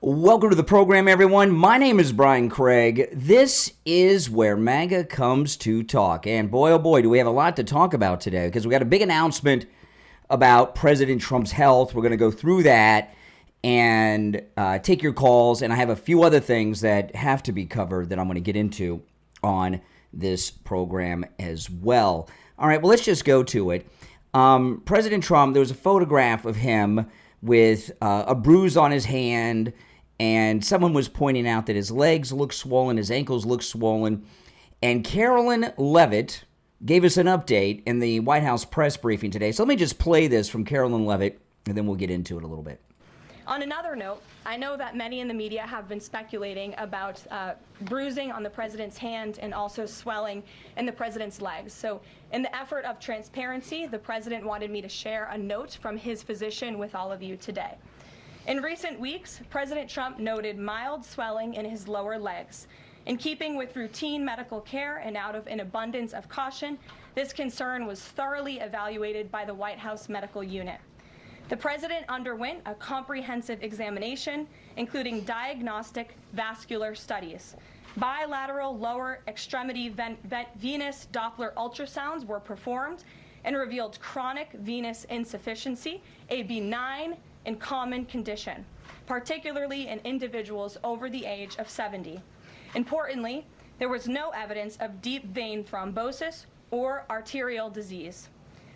Welcome to the program, everyone. My name is Brian Craig. This is where MAGA comes to talk. And boy, oh boy, do we have a lot to talk about today, because we got a big announcement about President Trump's health. We're going to go through that and take your calls. And I have a few other things that have to be covered that I'm going to get into on this program as well. All right, well, let's just go to it. President Trump, there was a photograph of him with a bruise on his hand, and someone was pointing out that his legs look swollen, his ankles look swollen. And Carolyn Levitt gave us an update in the White House press briefing today. So let me just play this from Carolyn Levitt, and then we'll get into it a little bit. On another note, I know that many in the media have been speculating about bruising on the president's hand and also swelling in the president's legs. So in the effort of transparency, the president wanted me to share a note from his physician with all of you today. In recent weeks, President Trump noted mild swelling in his lower legs. In keeping with routine medical care and out of an abundance of caution, this concern was thoroughly evaluated by the White House medical unit. The president underwent a comprehensive examination, including diagnostic vascular studies. Bilateral lower extremity venous Doppler ultrasounds were performed and revealed chronic venous insufficiency, a benign and common condition, particularly in individuals over the age of 70. Importantly, there was no evidence of deep vein thrombosis or arterial disease.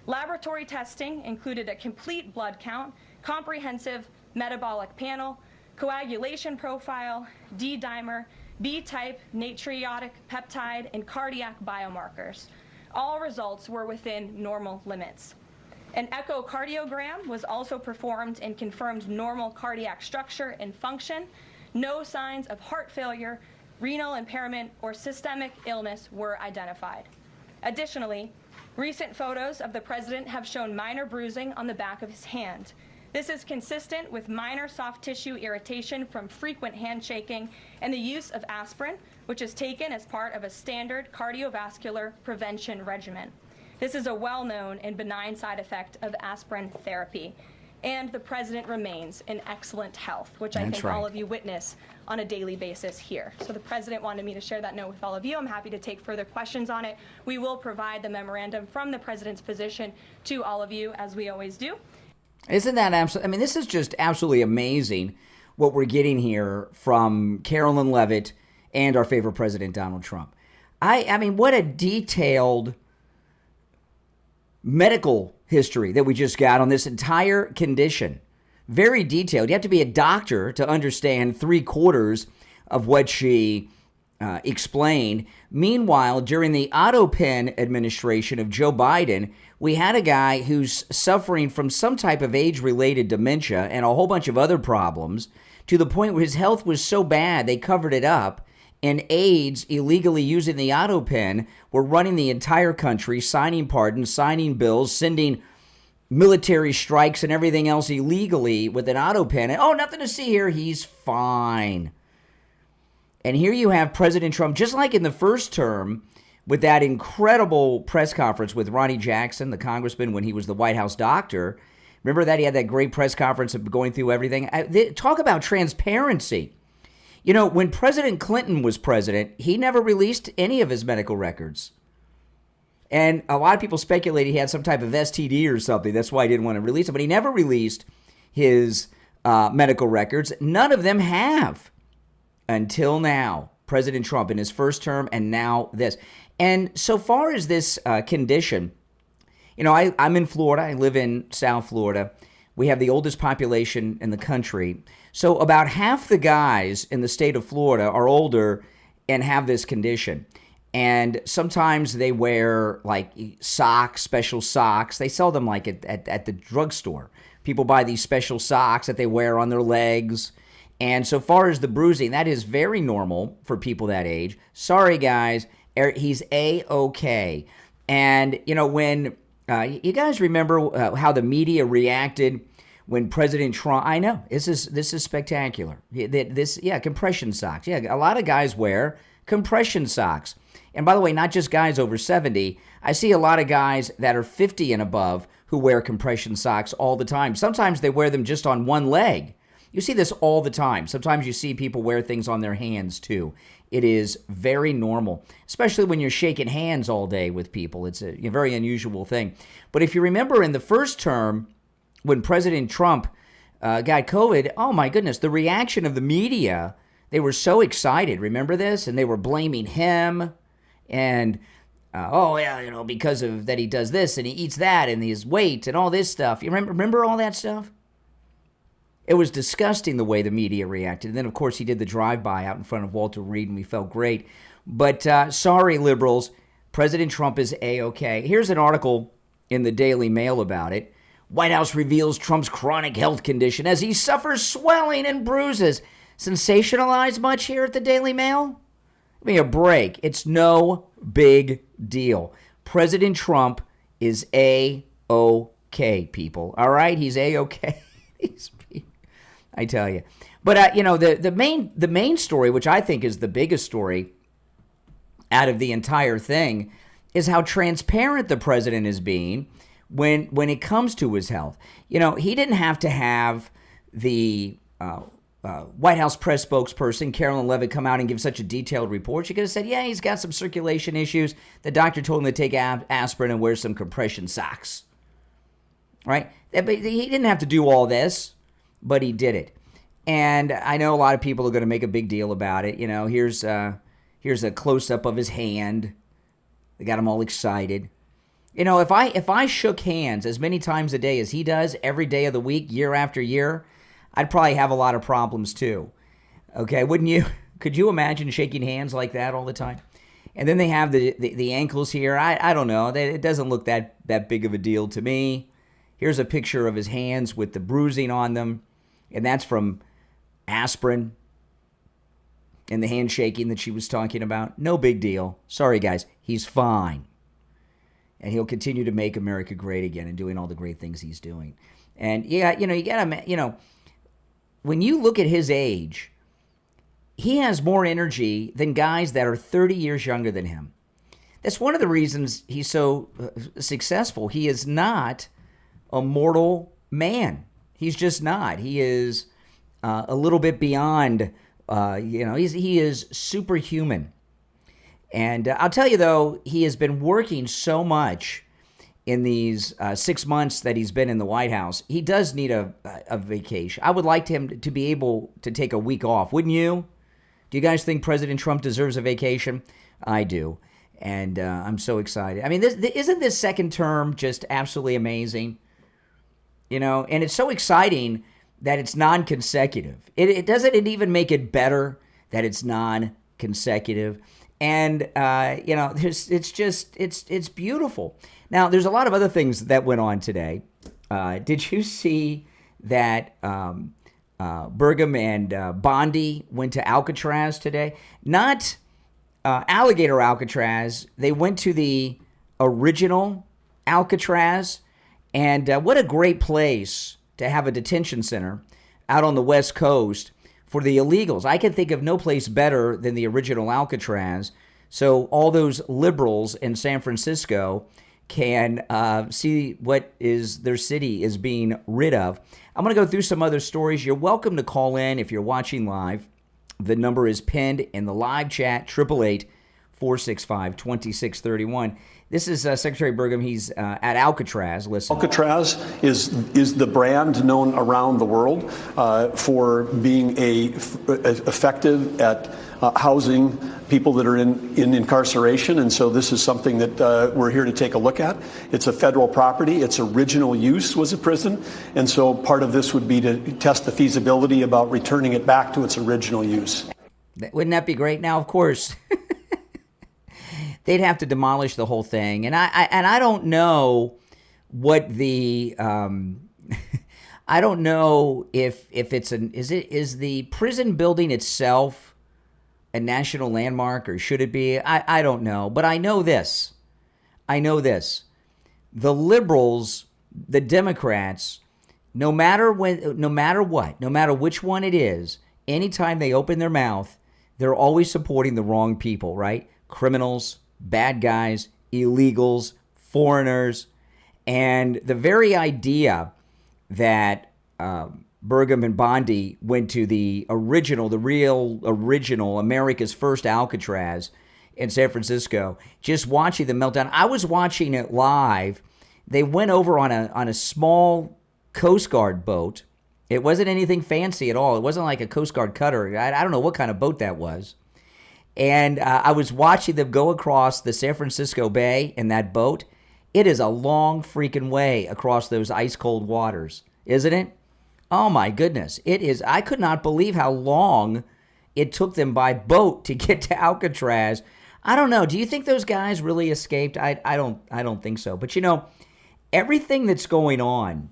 Laboratory testing included a complete blood count, comprehensive metabolic panel, coagulation profile, D-dimer, B-type natriuretic peptide, and cardiac biomarkers. All results were within normal limits. An echocardiogram was also performed and confirmed normal cardiac structure and function. No signs of heart failure, renal impairment, or systemic illness were identified. Additionally, recent photos of the president have shown minor bruising on the back of his hand. This is consistent with minor soft tissue irritation from frequent handshaking and the use of aspirin, which is taken as part of a standard cardiovascular prevention regimen. This is a well-known and benign side effect of aspirin therapy. And the president remains in excellent health, which I think all of you witness on a daily basis here. So the president wanted me to share that note with all of you. I'm happy to take further questions on it. We will provide the memorandum from the president's physician to all of you, as we always do. Isn't that absolutely, I mean, this is just absolutely amazing what we're getting here from Carolyn Levitt and our favorite president, Donald Trump. I mean, what a detailed medical history that we just got on this entire condition. Very detailed. You have to be a doctor to understand 3/4 of what she explained. Meanwhile, during the auto-pen administration of Joe Biden, we had a guy who's suffering from some type of age-related dementia and a whole bunch of other problems, to the point where his health was so bad they covered it up. And aides illegally using the auto pen were running the entire country, signing pardons, signing bills, sending military strikes and everything else illegally with an auto pen. And, oh, nothing to see here. He's fine. And here you have President Trump, just like in the first term, with that incredible press conference with Ronnie Jackson, the congressman, when he was the White House doctor. Remember that? He had that great press conference of going through everything. Talk about transparency. You know, when President Clinton was president, he never released any of his medical records. And a lot of people speculated he had some type of STD or something. That's why he didn't want to release it. But he never released his medical records. None of them have until now. President Trump in his first term, and now this. And so far as this condition, you know, I'm in Florida. I live in South Florida. We have the oldest population in the country. So about half the guys in the state of Florida are older and have this condition. And sometimes they wear like socks, special socks. They sell them like at the drugstore. People buy these special socks that they wear on their legs. And so far as the bruising, that is very normal for people that age. Sorry, guys, he's A-okay. And, you know, when you guys remember how the media reacted when President Trump, I know, this is spectacular. Compression socks. Yeah, a lot of guys wear compression socks. And by the way, not just guys over 70. I see a lot of guys that are 50 and above who wear compression socks all the time. Sometimes they wear them just on one leg. You see this all the time. Sometimes you see people wear things on their hands too. It is very normal, especially when you're shaking hands all day with people. It's a very unusual thing. But if you remember in the first term, when President Trump got COVID, oh my goodness, the reaction of the media, they were so excited. Remember this? And they were blaming him and, oh yeah, because of that he does this and he eats that and his weight and all this stuff. You remember all that stuff? It was disgusting the way the media reacted. And then, of course, he did the drive-by out in front of Walter Reed, and we felt great. But sorry, liberals, President Trump is A-OK. Here's an article in the Daily Mail about it. White House reveals Trump's chronic health condition as he suffers swelling and bruises. Sensationalized much here at the Daily Mail? Give me a break. It's no big deal. President Trump is A-OK, people. All right? He's A-OK. I tell you. But, the main story, which I think is the biggest story out of the entire thing, is how transparent the president is being when it comes to his health. He didn't have to have the White House press spokesperson, Carolyn Leavitt, come out and give such a detailed report. She could have said, yeah, he's got some circulation issues. The doctor told him to take aspirin and wear some compression socks. Right? But he didn't have to do all this, but he did it. And I know a lot of people are going to make a big deal about it. Here's a close-up of his hand. They got him all excited. If I shook hands as many times a day as he does every day of the week, year after year, I'd probably have a lot of problems too. Okay, wouldn't you? Could you imagine shaking hands like that all the time? And then they have the ankles here. I don't know. It doesn't look that big of a deal to me. Here's a picture of his hands with the bruising on them, and that's from aspirin and the handshaking that she was talking about. No big deal. Sorry, guys. He's fine. And he'll continue to make America great again and doing all the great things he's doing. And, yeah, you got to, when you look at his age, he has more energy than guys that are 30 years younger than him. That's one of the reasons he's so successful. He is not a mortal man. He's just not. He is a little bit beyond, he is superhuman. And I'll tell you, though, he has been working so much in these 6 months that he's been in the White House. He does need a vacation. I would like him to be able to take a week off. Wouldn't you? Do you guys think President Trump deserves a vacation? I do. And I'm so excited. I mean, isn't this second term just absolutely amazing? And it's so exciting that it's non-consecutive. It doesn't even make it better that it's non-consecutive. And, it's beautiful. Now, there's a lot of other things that went on today. Did you see that Burgum and Bondi went to Alcatraz today? Not Alligator Alcatraz. They went to the original Alcatraz. And what a great place to have a detention center out on the West Coast for the illegals. I can think of no place better than the original Alcatraz. So all those liberals in San Francisco can see what is their city is being rid of. I'm going to go through some other stories. You're welcome to call in if you're watching live. The number is pinned in the live chat, 888-465-2631. This is Secretary Burgum. He's at Alcatraz. Listen. Alcatraz is the brand known around the world for being effective at housing people that are in incarceration. And so this is something that we're here to take a look at. It's a federal property. Its original use was a prison. And so part of this would be to test the feasibility about returning it back to its original use. Wouldn't that be great? Now, of course, they'd have to demolish the whole thing. And I don't know what the I don't know if it's is the prison building itself a national landmark, or should it be? I don't know. But I know this. The liberals, the Democrats, no matter what, no matter which one it is, anytime they open their mouth, they're always supporting the wrong people, right? Criminals, bad guys, illegals, foreigners. And the very idea that Burgum and Bondi went to the real original, America's first Alcatraz in San Francisco, just watching the meltdown. I was watching it live. They went over on a small Coast Guard boat. It wasn't anything fancy at all. It wasn't like a Coast Guard cutter. I don't know what kind of boat that was. And I was watching them go across the San Francisco Bay in that boat. It is a long freaking way across those ice-cold waters, isn't it? Oh, my goodness. It is. I could not believe how long it took them by boat to get to Alcatraz. I don't know. Do you think those guys really escaped? I don't think so. But, everything that's going on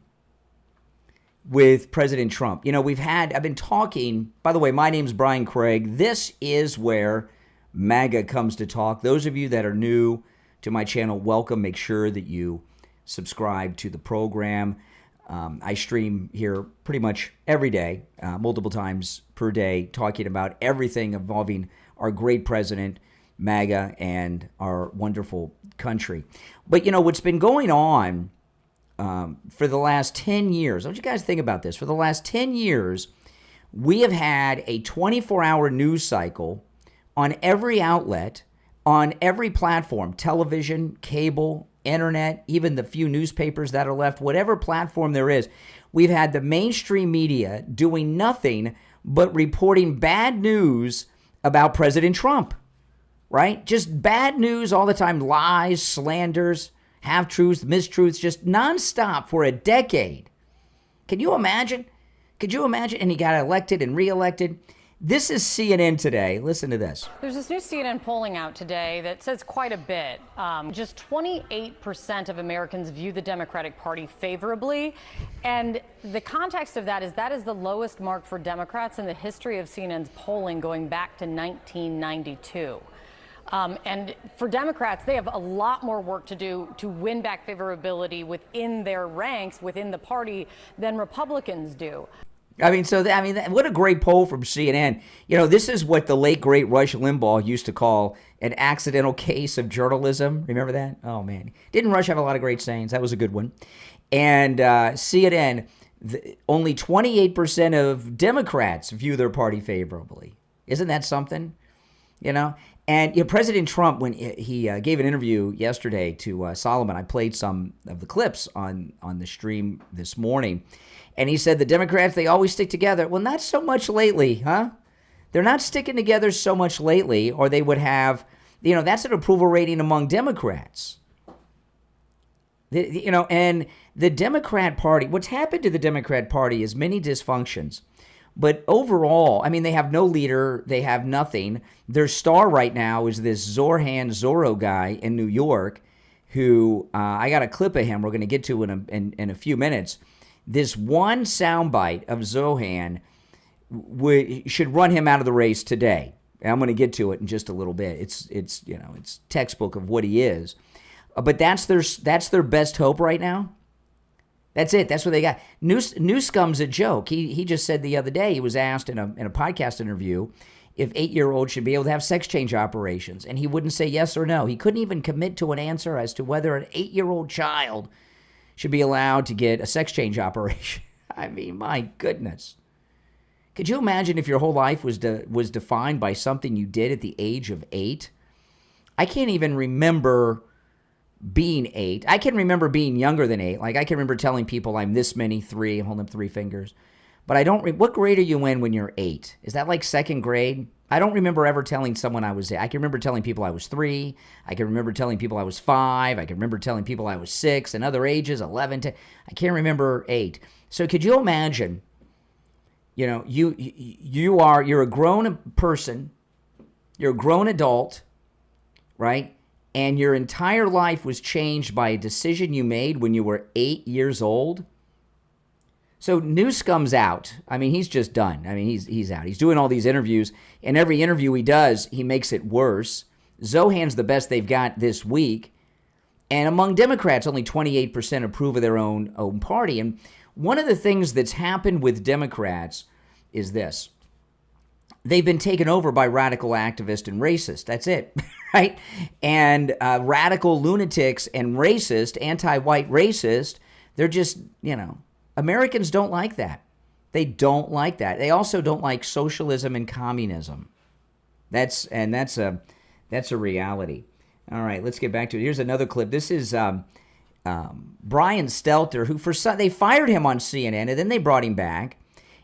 with President Trump, I've been talking, by the way, my name's Brian Craig. This is where MAGA comes to talk. Those of you that are new to my channel, welcome. Make sure that you subscribe to the program. I stream here pretty much every day, multiple times per day, talking about everything involving our great president, MAGA, and our wonderful country. But, what's been going on for the last 10 years, I want you guys to think about this. For the last 10 years, we have had a 24-hour news cycle on every outlet, on every platform, television, cable, internet, even the few newspapers that are left, whatever platform there is. We've had the mainstream media doing nothing but reporting bad news about President Trump, right? Just bad news all the time, lies, slanders, half-truths, mistruths, just nonstop for a decade. Can you imagine? And he got elected and reelected. This is CNN today. Listen to this. There's this new CNN polling out today that says quite a bit. Just 28% of Americans view the Democratic Party favorably. And the context of that is the lowest mark for Democrats in the history of CNN's polling going back to 1992. And for Democrats, they have a lot more work to do to win back favorability within their ranks, within the party, than Republicans do. What a great poll from CNN. This is what the late, great Rush Limbaugh used to call an accidental case of journalism. Remember that? Oh, man. Didn't Rush have a lot of great sayings? That was a good one. And CNN, only 28% of Democrats view their party favorably. Isn't that something? And President Trump, when he gave an interview yesterday to Solomon, I played some of the clips on the stream this morning. And he said the Democrats, they always stick together. Well, not so much lately, huh? They're not sticking together so much lately, or they would have, that's an approval rating among Democrats. And the Democrat Party, what's happened to the Democrat Party is many dysfunctions. But overall, they have no leader. They have nothing. Their star right now is this Zorro guy in New York who, I got a clip of him we're going to get to in a few minutes. This one soundbite of Zohan should run him out of the race today. And I'm going to get to it in just a little bit. It's textbook of what he is. But that's their best hope right now. That's it. That's what they got. Newscom's a joke. He just said the other day, he was asked in a podcast interview if 8-year-olds should be able to have sex change operations, and he wouldn't say yes or no. He couldn't even commit to an answer as to whether an 8-year-old child should be allowed to get a sex change operation. My goodness. Could you imagine if your whole life was defined by something you did at the age of 8? I can't even remember being 8. I can remember being younger than 8. Like, I can remember telling people I'm this many, 3, I'm holding up 3 fingers. But I don't, what grade are you in when you're 8? Is that like 2nd grade? I don't remember ever telling someone I was 8. I can remember telling people I was 3. I can remember telling people I was 5. I can remember telling people I was 6, and other ages, 11, 10. I can't remember 8. So could you imagine, you're a grown person, you're a grown adult, right? And your entire life was changed by a decision you made when you were 8 years old. So Newsom's out. He's just done. He's out. He's doing all these interviews, and every interview he does, he makes it worse. Zohan's the best they've got this week. And among Democrats, only 28% approve of their own party. And one of the things that's happened with Democrats is this. They've been taken over by radical activists and racists. That's it, right? And radical lunatics and racist, anti-white racist, they're just, Americans don't like that. They don't like that. They also don't like socialism and communism. That's a reality. All right, let's get back to it. Here's another clip. This is Brian Stelter, who they fired him on CNN, and then they brought him back.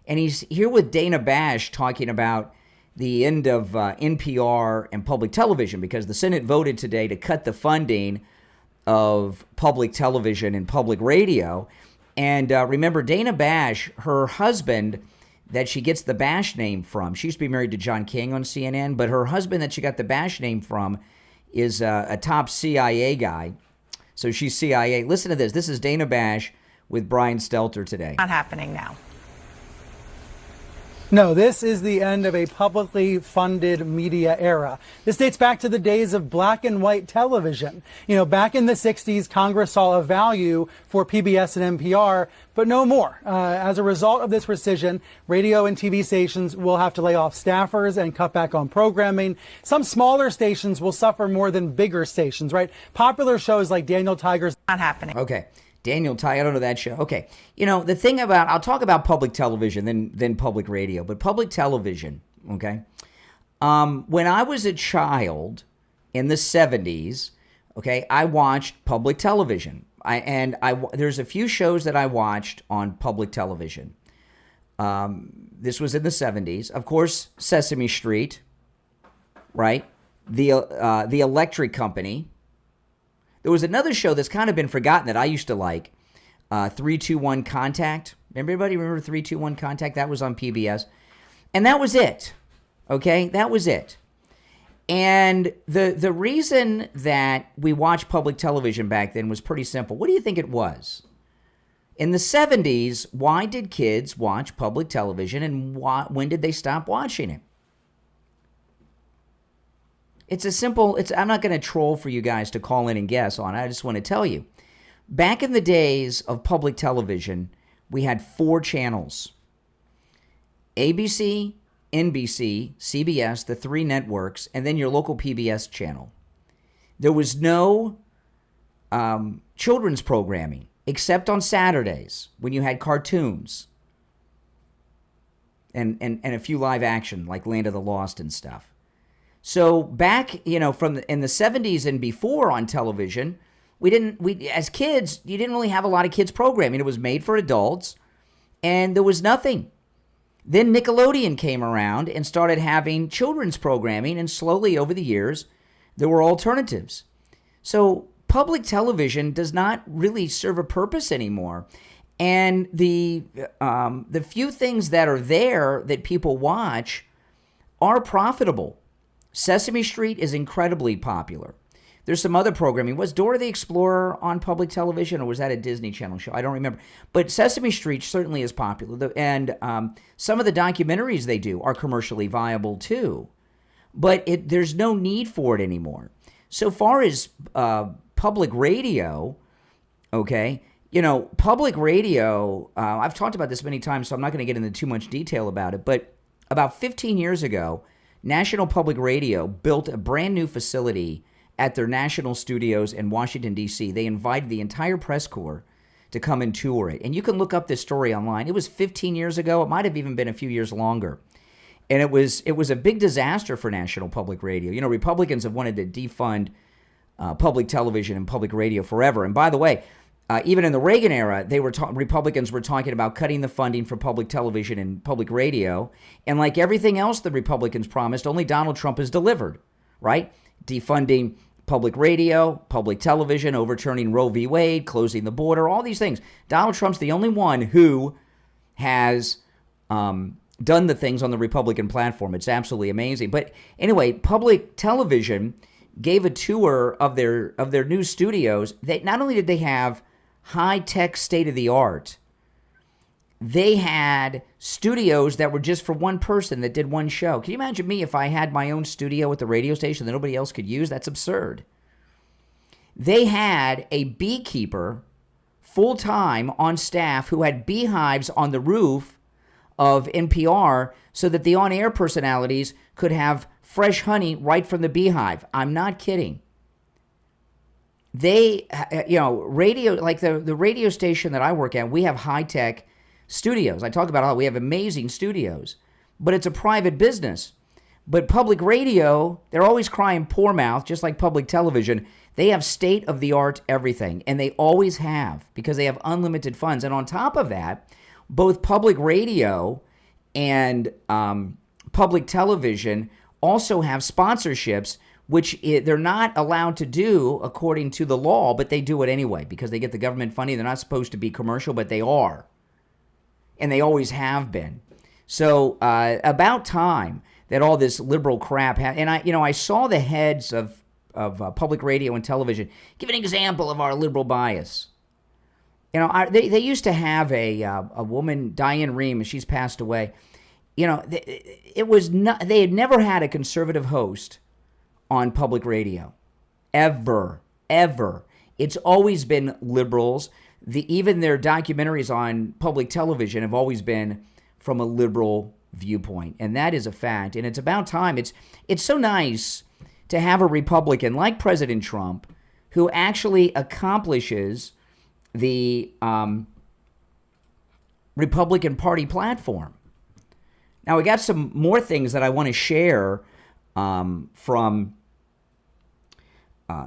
And he's here with Dana Bash talking about the end of NPR and public television, because the Senate voted today to cut the funding of public television and public radio. And remember, Dana Bash, her husband that she gets the Bash name from, she used to be married to John King on CNN, but her husband that she got the Bash name from is a top CIA guy. So she's CIA. Listen to this. This is Dana Bash with Brian Stelter today. Not happening now. No, this is the end of a publicly funded media era. This dates back to the days of black and white television. You know, back in the 60s, Congress saw a value for PBS and NPR, but no more. As a result of this rescission, radio and TV stations will have to lay off staffers and cut back on programming. Some smaller stations will suffer more than bigger stations, right? Popular shows like Daniel Tiger's Not happening. Okay. Daniel Ty, I don't know that show. Okay. You know, the thing about, I'll talk about public television, then public radio, but public television, okay? When I was a child in the 70s, okay, I watched public television. There's a few shows that I watched on public television. This was in the 70s. Of course, Sesame Street, right? The Electric Company. There was another show that's kind of been forgotten that I used to like, 321 Contact. Everybody remember 321 Contact? That was on PBS. And that was it, okay? That was it. And the reason that we watched public television back then was pretty simple. What do you think it was? In the 70s, why did kids watch public television, and when did they stop watching it? I'm not going to troll for you guys to call in and guess on it. I just want to tell you. Back in the days of public television, we had 4 channels. ABC, NBC, CBS, the 3 networks, and then your local PBS channel. There was no children's programming, except on Saturdays when you had cartoons and a few live action like Land of the Lost and stuff. So back, in the 70s and before on television, as kids, you didn't really have a lot of kids programming. It was made for adults, and there was nothing. Then Nickelodeon came around and started having children's programming, and slowly over the years, there were alternatives. So public television does not really serve a purpose anymore. And the few things that are there that people watch are profitable. Sesame Street is incredibly popular. There's some other programming. Was Dora the Explorer on public television, or was that a Disney Channel show? I don't remember. But Sesame Street certainly is popular. And some of the documentaries they do are commercially viable too. But there's no need for it anymore. So far as public radio, okay, public radio, I've talked about this many times, so I'm not going to get into too much detail about it. But about 15 years ago, National Public Radio built a brand new facility at their national studios in Washington, D.C. They invited the entire press corps to come and tour it. And you can look up this story online. It was 15 years ago. It might have even been a few years longer. And it was a big disaster for National Public Radio. Republicans have wanted to defund public television and public radio forever. And by the way, even in the Reagan era, Republicans were talking about cutting the funding for public television and public radio. And like everything else the Republicans promised, only Donald Trump has delivered, right? Defunding public radio, public television, overturning Roe v. Wade, closing the border, all these things. Donald Trump's the only one who has done the things on the Republican platform. It's absolutely amazing. But anyway, public television gave a tour of their new studios. Not only did they have high-tech, state-of-the-art, they had studios that were just for one person that did one show. Can you imagine me if I had my own studio at the radio station that nobody else could use? That's absurd. They had a beekeeper full-time on staff who had beehives on the roof of NPR so that the on-air personalities could have fresh honey right from the beehive. I'm not kidding. They, radio, like the radio station that I work at, we have high-tech studios. I talk about how we have amazing studios, but it's a private business. But public radio, they're always crying poor mouth, just like public television. They have state-of-the-art everything, and they always have, because they have unlimited funds. And on top of that, both public radio and public television also have sponsorships, which they're not allowed to do according to the law, but they do it anyway because they get the government funding. They're not supposed to be commercial, but they are, and they always have been. So about time that all this liberal crap and I saw the heads of public radio and television give an example of our liberal bias. They used to have a woman, Diane Rehm, and she's passed away. They had never had a conservative host on public radio, ever. It's always been liberals. Even their documentaries on public television have always been from a liberal viewpoint, and that is a fact. And it's about time. It's so nice to have a Republican like President Trump who actually accomplishes the Republican Party platform. Now, we got some more things that I want to share from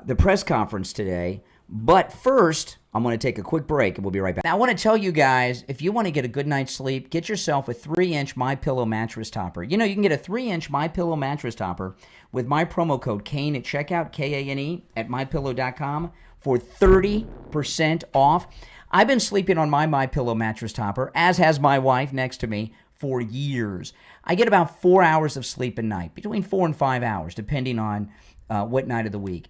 the press conference today. But first, I'm going to take a quick break, and we'll be right back. Now, I want to tell you guys, if you want to get a good night's sleep, get yourself a 3-inch MyPillow mattress topper. You can get a 3-inch MyPillow mattress topper with my promo code KANE at checkout, KANE, at MyPillow.com for 30% off. I've been sleeping on my MyPillow mattress topper, as has my wife next to me, for years. I get about 4 hours of sleep a night, between 4 and 5 hours, depending on what night of the week.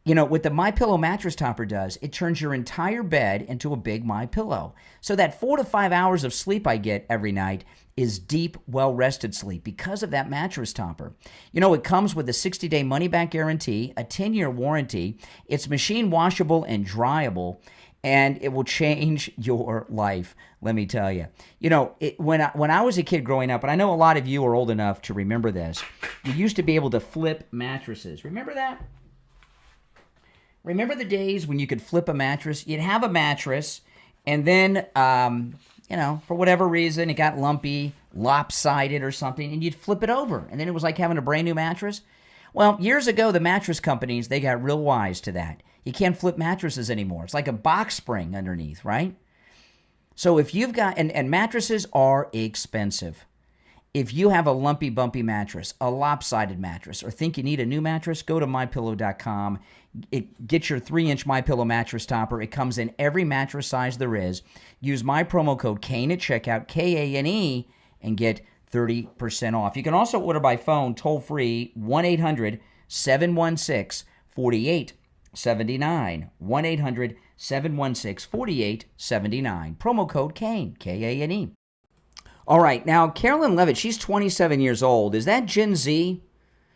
What the MyPillow mattress topper does, it turns your entire bed into a big MyPillow. So that 4 to 5 hours of sleep I get every night is deep, well-rested sleep because of that mattress topper. It comes with a 60-day money-back guarantee, a 10-year warranty. It's machine washable and dryable, and it will change your life, let me tell you. When I was a kid growing up, and I know a lot of you are old enough to remember this, you used to be able to flip mattresses. Remember that? Remember the days when you could flip a mattress? You'd have a mattress, and then, for whatever reason, it got lumpy, lopsided or something, and you'd flip it over, and then it was like having a brand new mattress. Well, years ago, the mattress companies, they got real wise to that. You can't flip mattresses anymore. It's like a box spring underneath, right? So if you've got, and mattresses are expensive. If you have a lumpy, bumpy mattress, a lopsided mattress, or think you need a new mattress, go to MyPillow.com. Get your 3-inch MyPillow mattress topper. It comes in every mattress size there is. Use my promo code KANE at checkout, KANE, and get 30% off. You can also order by phone, toll-free, 1-800-716-4879. 1-800-716-4879. Promo code KANE, KANE. All right, now Carolyn Levitt, she's 27 years old. Is that Gen Z?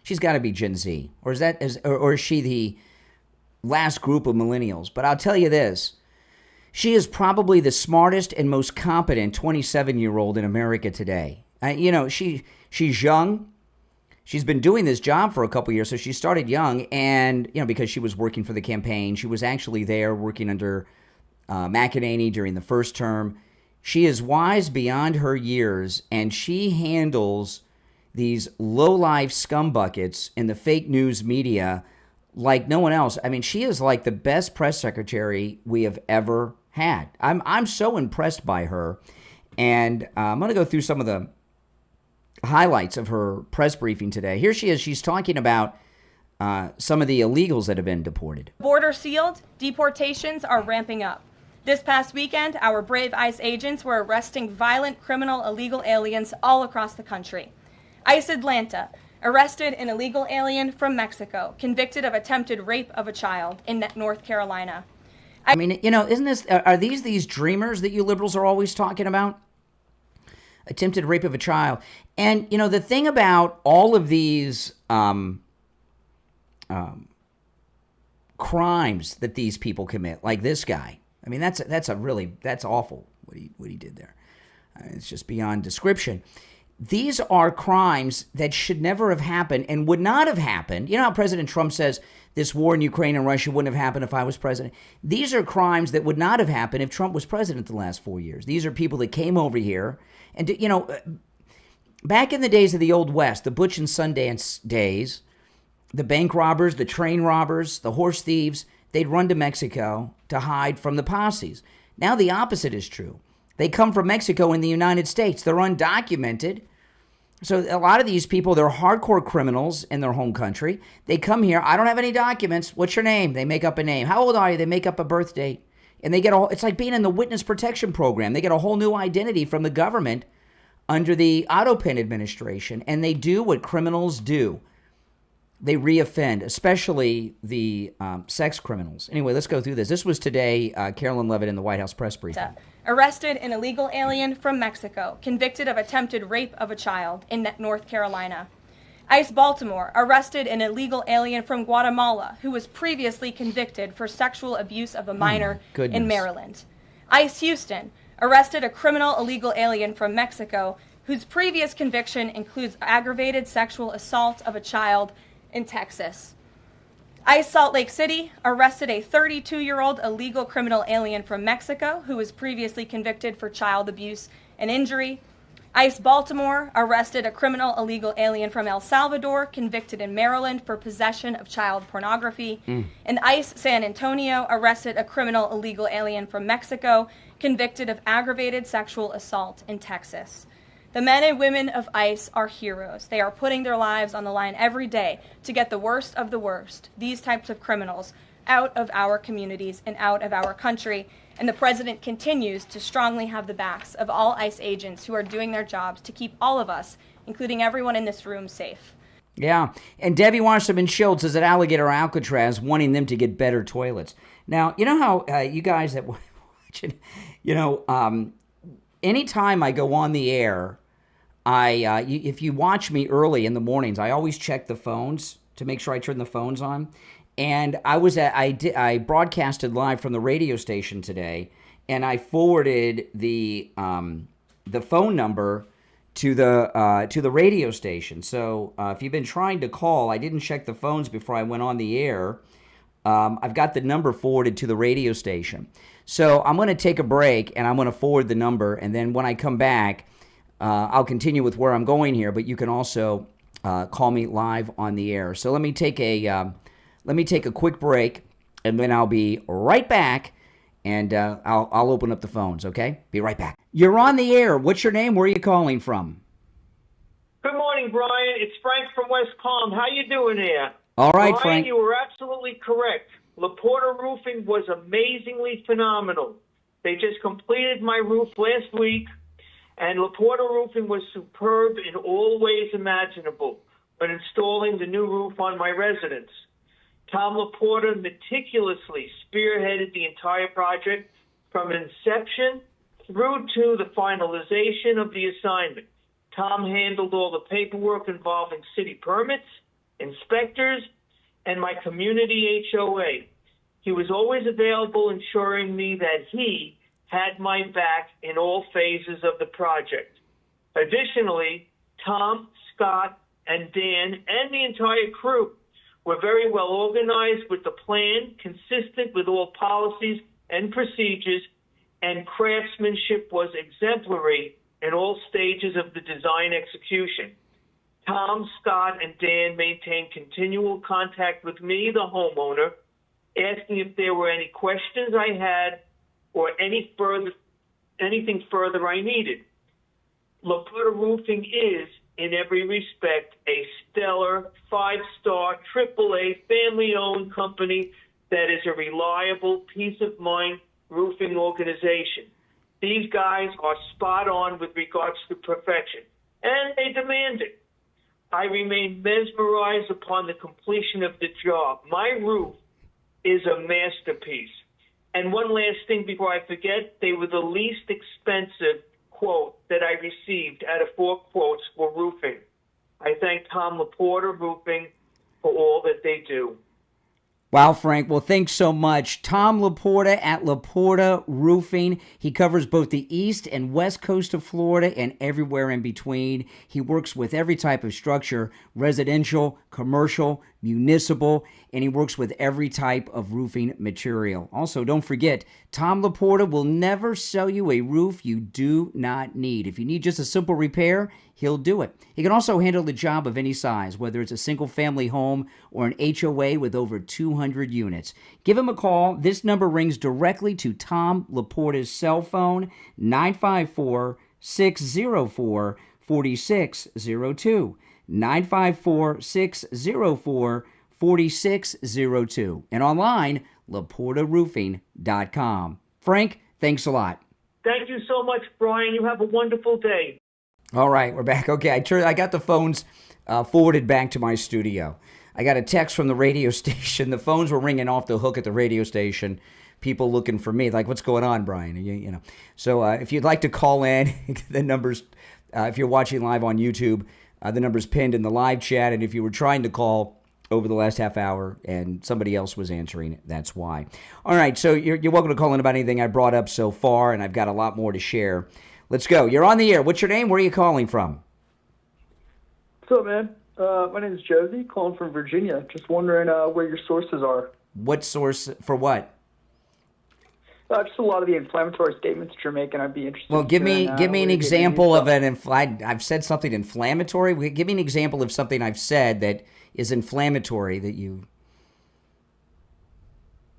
She's got to be Gen Z, or is she the last group of millennials? But I'll tell you this: she is probably the smartest and most competent 27-year-old in America today. She's young. She's been doing this job for a couple years, so she started young, and because she was working for the campaign, she was actually there working under McEnany during the first term. She is wise beyond her years, and she handles these low-life scumbuckets in the fake news media like no one else. I mean, she is like the best press secretary we have ever had. I'm so impressed by her, and I'm going to go through some of the highlights of her press briefing today. Here she is. She's talking about some of the illegals that have been deported. Border sealed, deportations are ramping up. This past weekend, our brave ICE agents were arresting violent criminal illegal aliens all across the country. ICE Atlanta arrested an illegal alien from Mexico, convicted of attempted rape of a child in North Carolina. I mean, isn't this, are these dreamers that you liberals are always talking about? Attempted rape of a child. And, the thing about all of these crimes that these people commit, like this guy, I mean, that's awful what he did there. It's just beyond description. These are crimes that should never have happened and would not have happened. You know how President Trump says this war in Ukraine and Russia wouldn't have happened if I was president? These are crimes that would not have happened if Trump was president the last 4 years. These are people that came over here and, you know, back in the days of the Old West, the Butch and Sundance days, the bank robbers, the train robbers, the horse thieves, they'd run to Mexico to hide from the posses. Now the opposite is true. They come from Mexico in the United States. They're undocumented. So a lot of these people, they're hardcore criminals in their home country. They come here. I don't have any documents. What's your name? They make up a name. How old are you? They make up a birth date. And they get it's like being in the witness protection program. They get a whole new identity from the government under the Autopin administration. And they do what criminals do. They reoffend, especially the sex criminals. Anyway, let's go through this. This was today, Carolyn Levitt in the White House press briefing. Arrested an illegal alien from Mexico, convicted of attempted rape of a child in North Carolina. ICE Baltimore arrested an illegal alien from Guatemala who was previously convicted for sexual abuse of a minor in Maryland. ICE Houston arrested a criminal illegal alien from Mexico whose previous conviction includes aggravated sexual assault of a child in Texas. ICE Salt Lake City arrested a 32-year-old illegal criminal alien from Mexico who was previously convicted for child abuse and injury. ICE Baltimore arrested a criminal illegal alien from El Salvador convicted in Maryland for possession of child pornography. And ICE San Antonio arrested a criminal illegal alien from Mexico convicted of aggravated sexual assault in Texas. The men and women of ICE are heroes. They are putting their lives on the line every day to get the worst of the worst, these types of criminals, out of our communities and out of our country. And the president continues to strongly have the backs of all ICE agents who are doing their jobs to keep all of us, including everyone in this room, safe. Yeah, and Debbie Wasserman Schultz is at Alligator Alcatraz wanting them to get better toilets. Now, you know how you guys that watch it, you know, anytime I go on the air, if you watch me early in the mornings, I always check the phones to make sure I turn the phones on. And I broadcasted live from the radio station today, and I forwarded the phone number to the radio station. So if you've been trying to call, I didn't check the phones before I went on the air. I've got the number forwarded to the radio station. So I'm going to take a break, and I'm going to forward the number, and then when I come back, I'll continue with where I'm going here. But you can also call me live on the air. So let me take a quick break, and then I'll be right back, and I'll open up the phones, okay? Be right back. You're on the air. What's your name? Where are you calling from? Good morning, Brian. It's Frank from West Palm. How you doing there? All right, Brian, Frank. you were absolutely correct. LaPorta Roofing was amazingly phenomenal. They just completed my roof last week, and LaPorta Roofing was superb in all ways imaginable when installing the new roof on my residence. Tom LaPorta meticulously spearheaded the entire project from inception through to the finalization of the assignment. Tom handled all the paperwork involving city permits, inspectors, and my community HOA. He was always available, ensuring me that he had my back in all phases of the project. Additionally, Tom, Scott, and Dan, and the entire crew were very well organized with the plan, consistent with all policies and procedures, and craftsmanship was exemplary in all stages of the design execution. Tom, Scott, and Dan maintained continual contact with me, the homeowner, asking if there were any questions I had or anything further I needed. LaPorta Roofing is, in every respect, a stellar, 5-star, AAA, family-owned company that is a reliable, peace-of-mind roofing organization. These guys are spot on with regards to perfection, and they demand it. I remain mesmerized upon the completion of the job. My roof is a masterpiece. And one last thing before I forget, they were the least expensive quote that I received out of 4 quotes for roofing. I thank Tom LaPorta Roofing for all that they do. Wow, Frank. Well, thanks so much. Tom Laporta at Laporta Roofing. He covers both the east and west coast of Florida and everywhere in between. He works with every type of structure, residential, commercial, municipal, and he works with every type of roofing material. Also, don't forget, Tom Laporta will never sell you a roof you do not need. If you need just a simple repair, he'll do it. He can also handle the job of any size, whether it's a single-family home or an HOA with over 200 units. Give him a call. This number rings directly to Tom Laporta's cell phone, 954-604-4602. 954-604-4602. And online, LaportaRoofing.com. Frank, thanks a lot. Thank you so much, Brian. You have a wonderful day. All right, we're back. Okay, I got the phones forwarded back to my studio. I got a text from the radio station. The phones were ringing off the hook at the radio station. People looking for me, like, what's going on, Brian? You know. So if you'd like to call in, the numbers, if you're watching live on YouTube, the number's pinned in the live chat. And if you were trying to call over the last half hour and somebody else was answering, that's why. All right, so you're welcome to call in about anything I brought up so far, and I've got a lot more to share. Let's go. You're on the air. What's your name? Where are you calling from? What's up, man? My name is Josie, calling from Virginia. Just wondering where your sources are. What source for what? Just a lot of the inflammatory statements that you're making. I'd be interested. Well, give me an example of an I've said something inflammatory. Give me an example of something I've said that is inflammatory that you.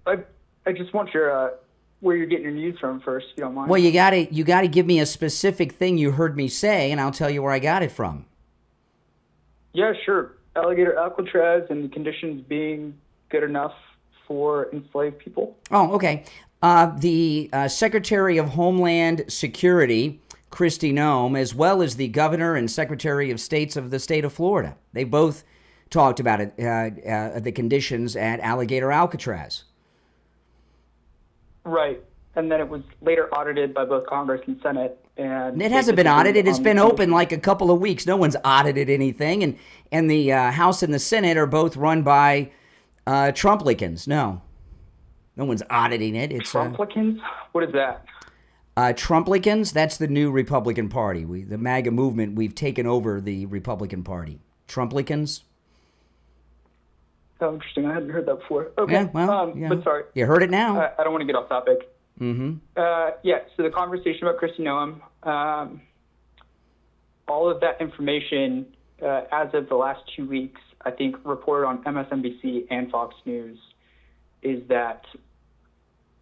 I just want your where you're getting your news from first, if you don't mind. Well, you gotta give me a specific thing you heard me say, and I'll tell you where I got it from. Yeah, sure. Alligator Alcatraz and the conditions being good enough for enslaved people. Oh, okay. The Secretary of Homeland Security, Kristi Noem, as well as the Governor and Secretary of States of the state of Florida, they both talked about it, the conditions at Alligator Alcatraz. Right. And then it was later audited by both Congress and Senate. And it hasn't been audited. It's been open like a couple of weeks. No one's audited anything. And the House and the Senate are both run by Trumplicans. No one's auditing it. It's Trumplicans? What is that? Trumplicans, that's the new Republican Party. The MAGA movement, we've taken over the Republican Party. Trumplicans? Oh, interesting. I hadn't heard that before. Okay. Yeah, well, but sorry. You heard it now. I don't want to get off topic. Mm-hmm. Yeah, so the conversation about Kristi Noem, all of that information, as of the last 2 weeks, I think reported on MSNBC and Fox News, is that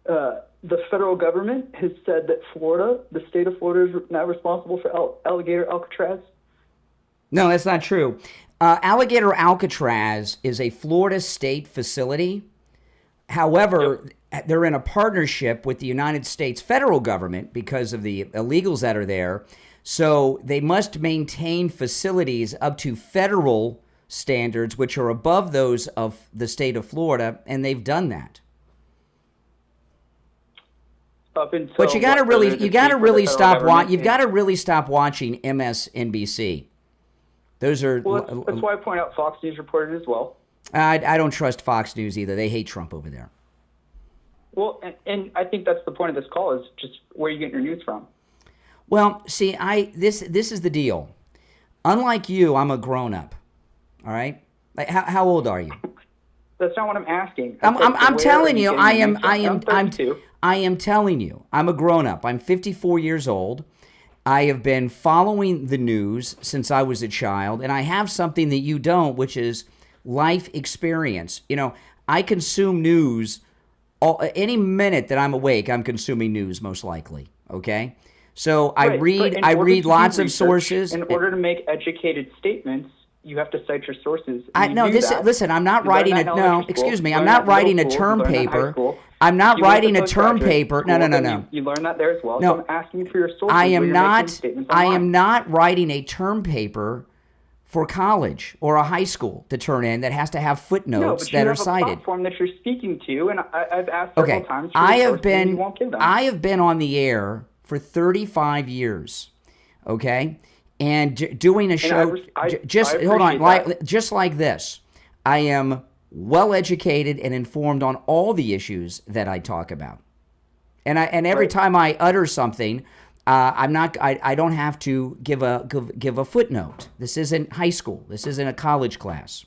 the federal government has said that Florida, the state of Florida, is now responsible for Alligator Alcatraz. No, that's not true. Alligator Alcatraz is a Florida state facility. However, they're in a partnership with the United States federal government because of the illegals that are there. So they must maintain facilities up to federal standards, which are above those of the state of Florida, and they've done that. But you got to really stop watching MSNBC. Those are. Well, that's why I point out Fox News reported as well. I don't trust Fox News either. They hate Trump over there. Well, and I think that's the point of this call, is just where you get your news from. Well, see, this is the deal. Unlike you, I'm a grown-up. All right? Like, how old are you? That's not what I'm asking. I'm telling you, I am telling you, I'm a grown-up. I'm 54 years old. I have been following the news since I was a child, and I have something that you don't, which is life experience. You know, I consume news any minute that I'm awake. I'm consuming news, most likely. Okay, so I read lots of sources. In order to make educated statements, you have to cite your sources. Listen. I'm not writing a no. Excuse me. I'm not writing a term paper. I'm not writing a term paper. No. You learn that there as well. No, so I'm asking you for your sources. I am not writing a term paper for college or a high school to turn in that has to have footnotes that are cited. You have a platform that you're speaking to, and I've asked several times for I your have been. You won't give them. I have been on the air for 35 years. Okay, and doing a show. Just like this. I am well-educated and informed on all the issues that I talk about. And every Right. time I utter something, I don't have to give a footnote. This isn't high school. This isn't a college class.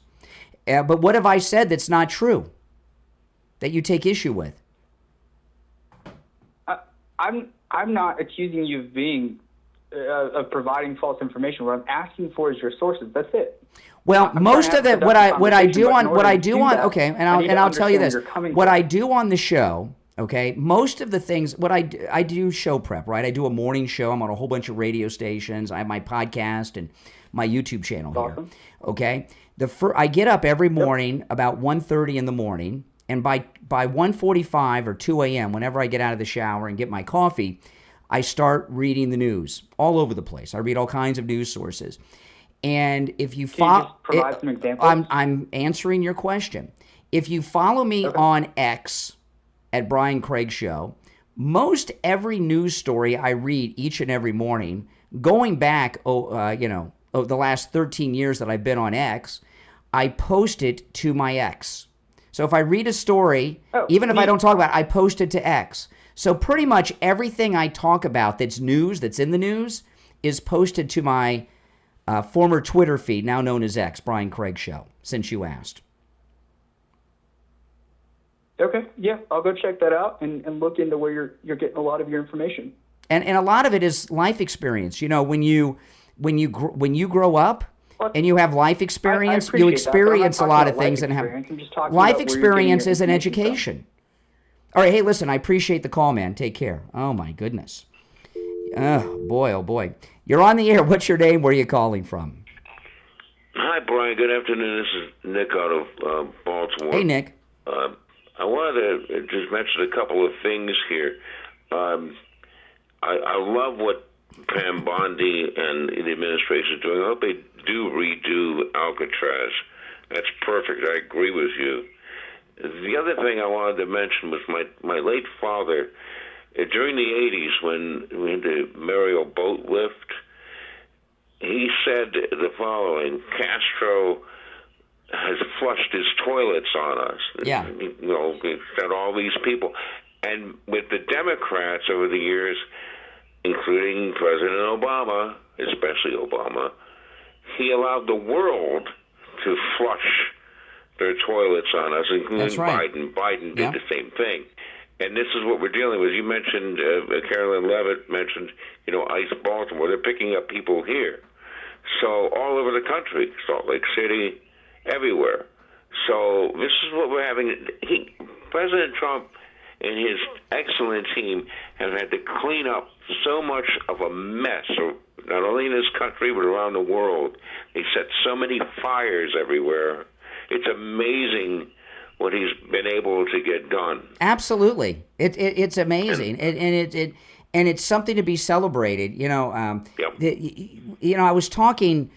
But what have I said that's not true, that you take issue with? I'm not accusing you of being of providing false information. What I'm asking for is your sources. That's it. Well, I'm most trying of to it, have what a I conversation, do but on in what order I to do do on that, okay, I need to I'll tell you understand this. where you're coming What from. I do on the show, okay, most of the things, what I do show prep, right? I do a morning show. I'm on a whole bunch of radio stations. I have my podcast and my YouTube channel Awesome. here. Okay, I get up every morning about 1:30 in the morning, and by 1:45 or 2 a.m., whenever I get out of the shower and get my coffee, I start reading the news all over the place. I read all kinds of news sources. And if you Can you just provide some examples? I'm answering your question. If you follow me on X at Brian Craig Show, most every news story I read each and every morning, going back, the last 13 years that I've been on X, I post it to my X. So if I read a story, even if I don't talk about it, I post it to X. So pretty much everything I talk about that's news, that's in the news, is posted to my former Twitter feed, now known as X, Brian Craig Show, since you asked. Okay, yeah, I'll go check that out and look into where you're getting a lot of your information. And a lot of it is life experience. You know, when you grow up and you have life experience, you experience a lot of things and have life experience is an education. All right, hey, listen, I appreciate the call, man. Take care. Oh my goodness. Oh boy. You're on the air. What's your name? Where are you calling from? Hi, Brian. Good afternoon. This is Nick out of Baltimore. Hey, Nick. I wanted to just mention a couple of things here. I love what Pam Bondi and the administration is doing. I hope they do redo Alcatraz. That's perfect. I agree with you. The other thing I wanted to mention was my late father. During the 80s, when we had the Mariel boat lift, he said the following: Castro has flushed his toilets on us. Yeah. You know, he said all these people. And with the Democrats over the years, including President Obama, especially Obama, he allowed the world to flush their toilets on us, including That's right. Biden. Biden did the same thing. And this is what we're dealing with. You mentioned, Carolyn Levitt mentioned, ICE Baltimore. They're picking up people here. So all over the country, Salt Lake City, everywhere. So this is what we're having. President Trump and his excellent team have had to clean up so much of a mess, not only in this country but around the world. They set so many fires everywhere. It's amazing what he's been able to get done. Absolutely, it's amazing, and it's something to be celebrated. I was talking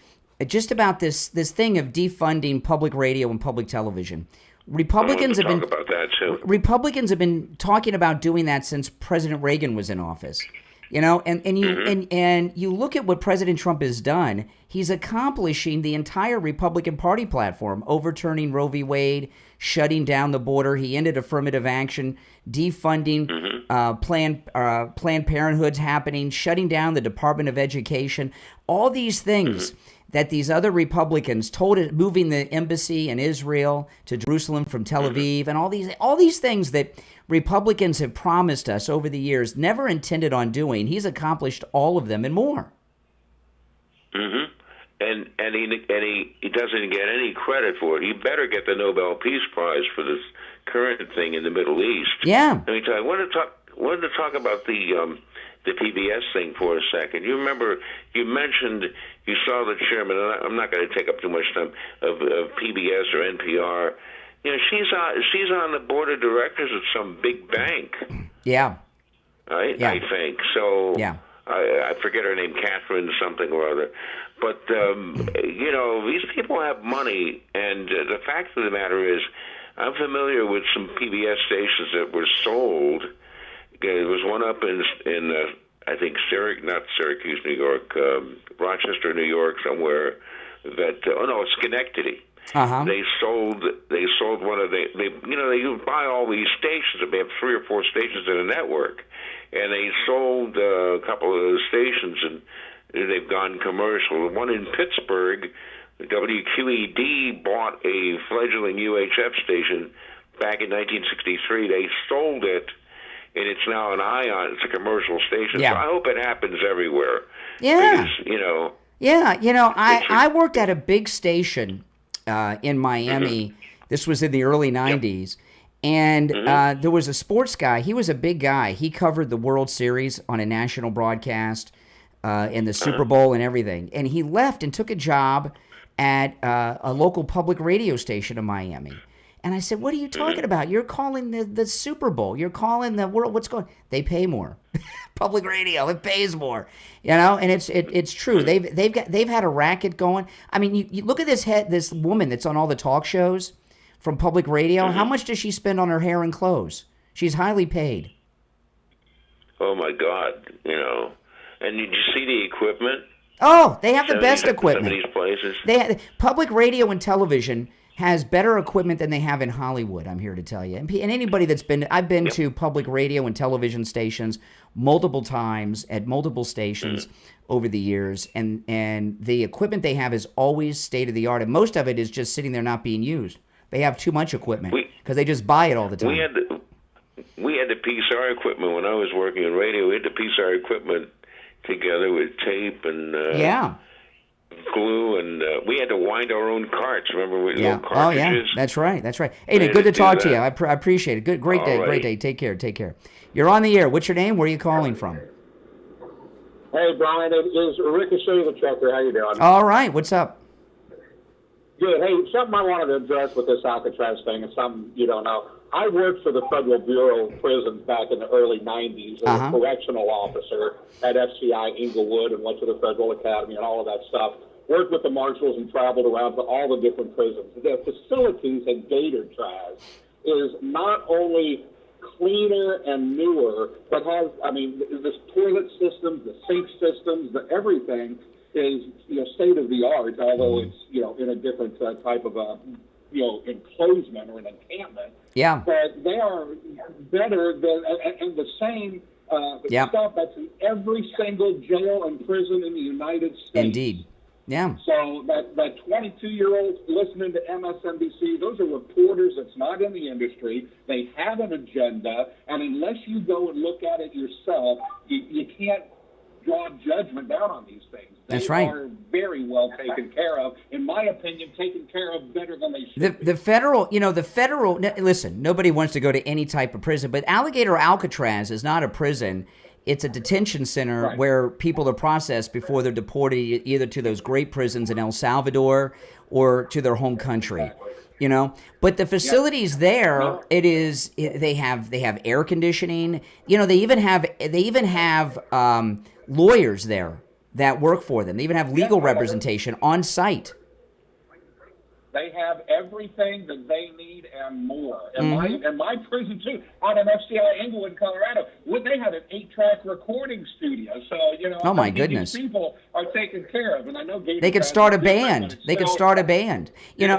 just about this thing of defunding public radio and public television. Republicans have been talk about that too. Republicans have been talking about doing that since President Reagan was in office. And you look at what President Trump has done. He's accomplishing the entire Republican Party platform, overturning Roe v. Wade, shutting down the border. He ended affirmative action, defunding Planned Parenthood's happening, shutting down the Department of Education. All these things that these other Republicans told it, moving the embassy in Israel to Jerusalem from Tel Aviv, and all these things that Republicans have promised us over the years, never intended on doing. He's accomplished all of them and more. Mm-hmm. And he doesn't get any credit for it. He better get the Nobel Peace Prize for this current thing in the Middle East. Yeah. Let me tell you, I wanted to talk about the PBS thing for a second. You remember you mentioned you saw the chairman, and I'm not going to take up too much time, of PBS or NPR. She's on the board of directors of some big bank. Yeah. Right? Yeah. I think. So yeah. I forget her name, Catherine something or other. But, these people have money, and the fact of the matter is I'm familiar with some PBS stations that were sold. There was one up in I think, not Syracuse, New York, Rochester, New York, somewhere, Schenectady. They sold one of they you buy all these stations. They have 3 or 4 stations in a network, and they sold a couple of those stations, and they've gone commercial. The one in Pittsburgh, WQED bought a fledgling UHF station back in 1963. They sold it, and it's now an ION. It's a commercial station. Yeah. So I hope it happens everywhere. Yeah. Because, Yeah, I worked at a big station in Miami. This was in the early 90s. And there was a sports guy. He was a big guy. He covered the World Series on a national broadcast and the Super Bowl and everything. And he left and took a job at a local public radio station in Miami. And I said, what are you talking about? You're calling the Super Bowl. You're calling the world. What's going on? They pay more. Public radio, it pays more. And it's true. They've had a racket going. I mean, you look at this woman that's on all the talk shows from public radio. How much does she spend on her hair and clothes? She's highly paid. Oh my God, And did you see the equipment? Oh, they have the best equipment. Some of these places. Public radio and television has better equipment than they have in Hollywood, I'm here to tell you. And anybody I've been to public radio and television stations multiple times at multiple stations over the years, and the equipment they have is always state-of-the-art, and most of it is just sitting there not being used. They have too much equipment because they just buy it all the time. We had the PCR equipment when I was working in radio. We had the PCR equipment together with tape and glue, and we had to wind our own carts. Remember with little cartridges? That's right. Hey, good to talk to you. I appreciate it. Great day. Take care. You're on the air. What's your name? Where are you calling from? Hey, Brian, it is Ricochet the Trucker. How you doing? All right. What's up? Good. Hey, something I wanted to address with this Alcatraz thing, and something you don't know. I worked for the Federal Bureau of Prisons back in the early 90s as a correctional officer at FCI Inglewood and went to the Federal Academy and all of that stuff. Worked with the marshals and traveled around to all the different prisons. The facilities at Gatortraz is not only cleaner and newer, but has, the toilet systems, the sink systems, the everything is, state of the art, although it's, in a different type of enclosement or an encampment. Yeah. But they are better than, and the same stuff that's in every single jail and prison in the United States. Indeed. Yeah. So that 22-year-old listening to MSNBC, those are reporters that's not in the industry. They have an agenda, and unless you go and look at it yourself, you can't draw judgment down on these things. That's right. They are very well taken care of, in my opinion, taken care of better than they should be. The federal, listen, nobody wants to go to any type of prison, but Alcatraz is not a prison. It's a detention center where people are processed before they're deported either to those great prisons in El Salvador or to their home country. But the facilities there, they have air conditioning. They even have lawyers there that work for them. They even have legal representation on site. They have everything that they need and more. And my prison, too, out of FCI Inglewood, Colorado, they had an 8-track recording studio. So, oh my goodness, these people are taken care of. And I know they could start a band. They could start a band. They could.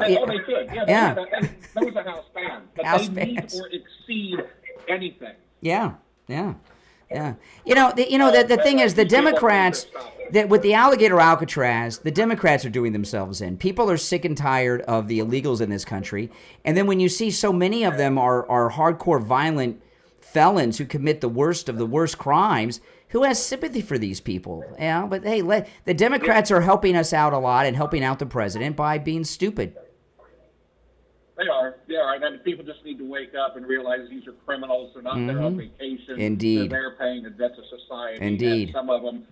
Yeah. That was a house band. But they meet or exceed anything. Yeah. The thing is, the Democrats, with the alligator Alcatraz, the Democrats are doing themselves in. People are sick and tired of the illegals in this country. And then when you see so many of them are hardcore violent felons who commit the worst of the worst crimes, who has sympathy for these people? But hey, the Democrats are helping us out a lot and helping out the president by being stupid. They are. And people just need to wake up and realize these are criminals. They're not there on vacation. Indeed. They're paying a debt to society. Indeed. And some of them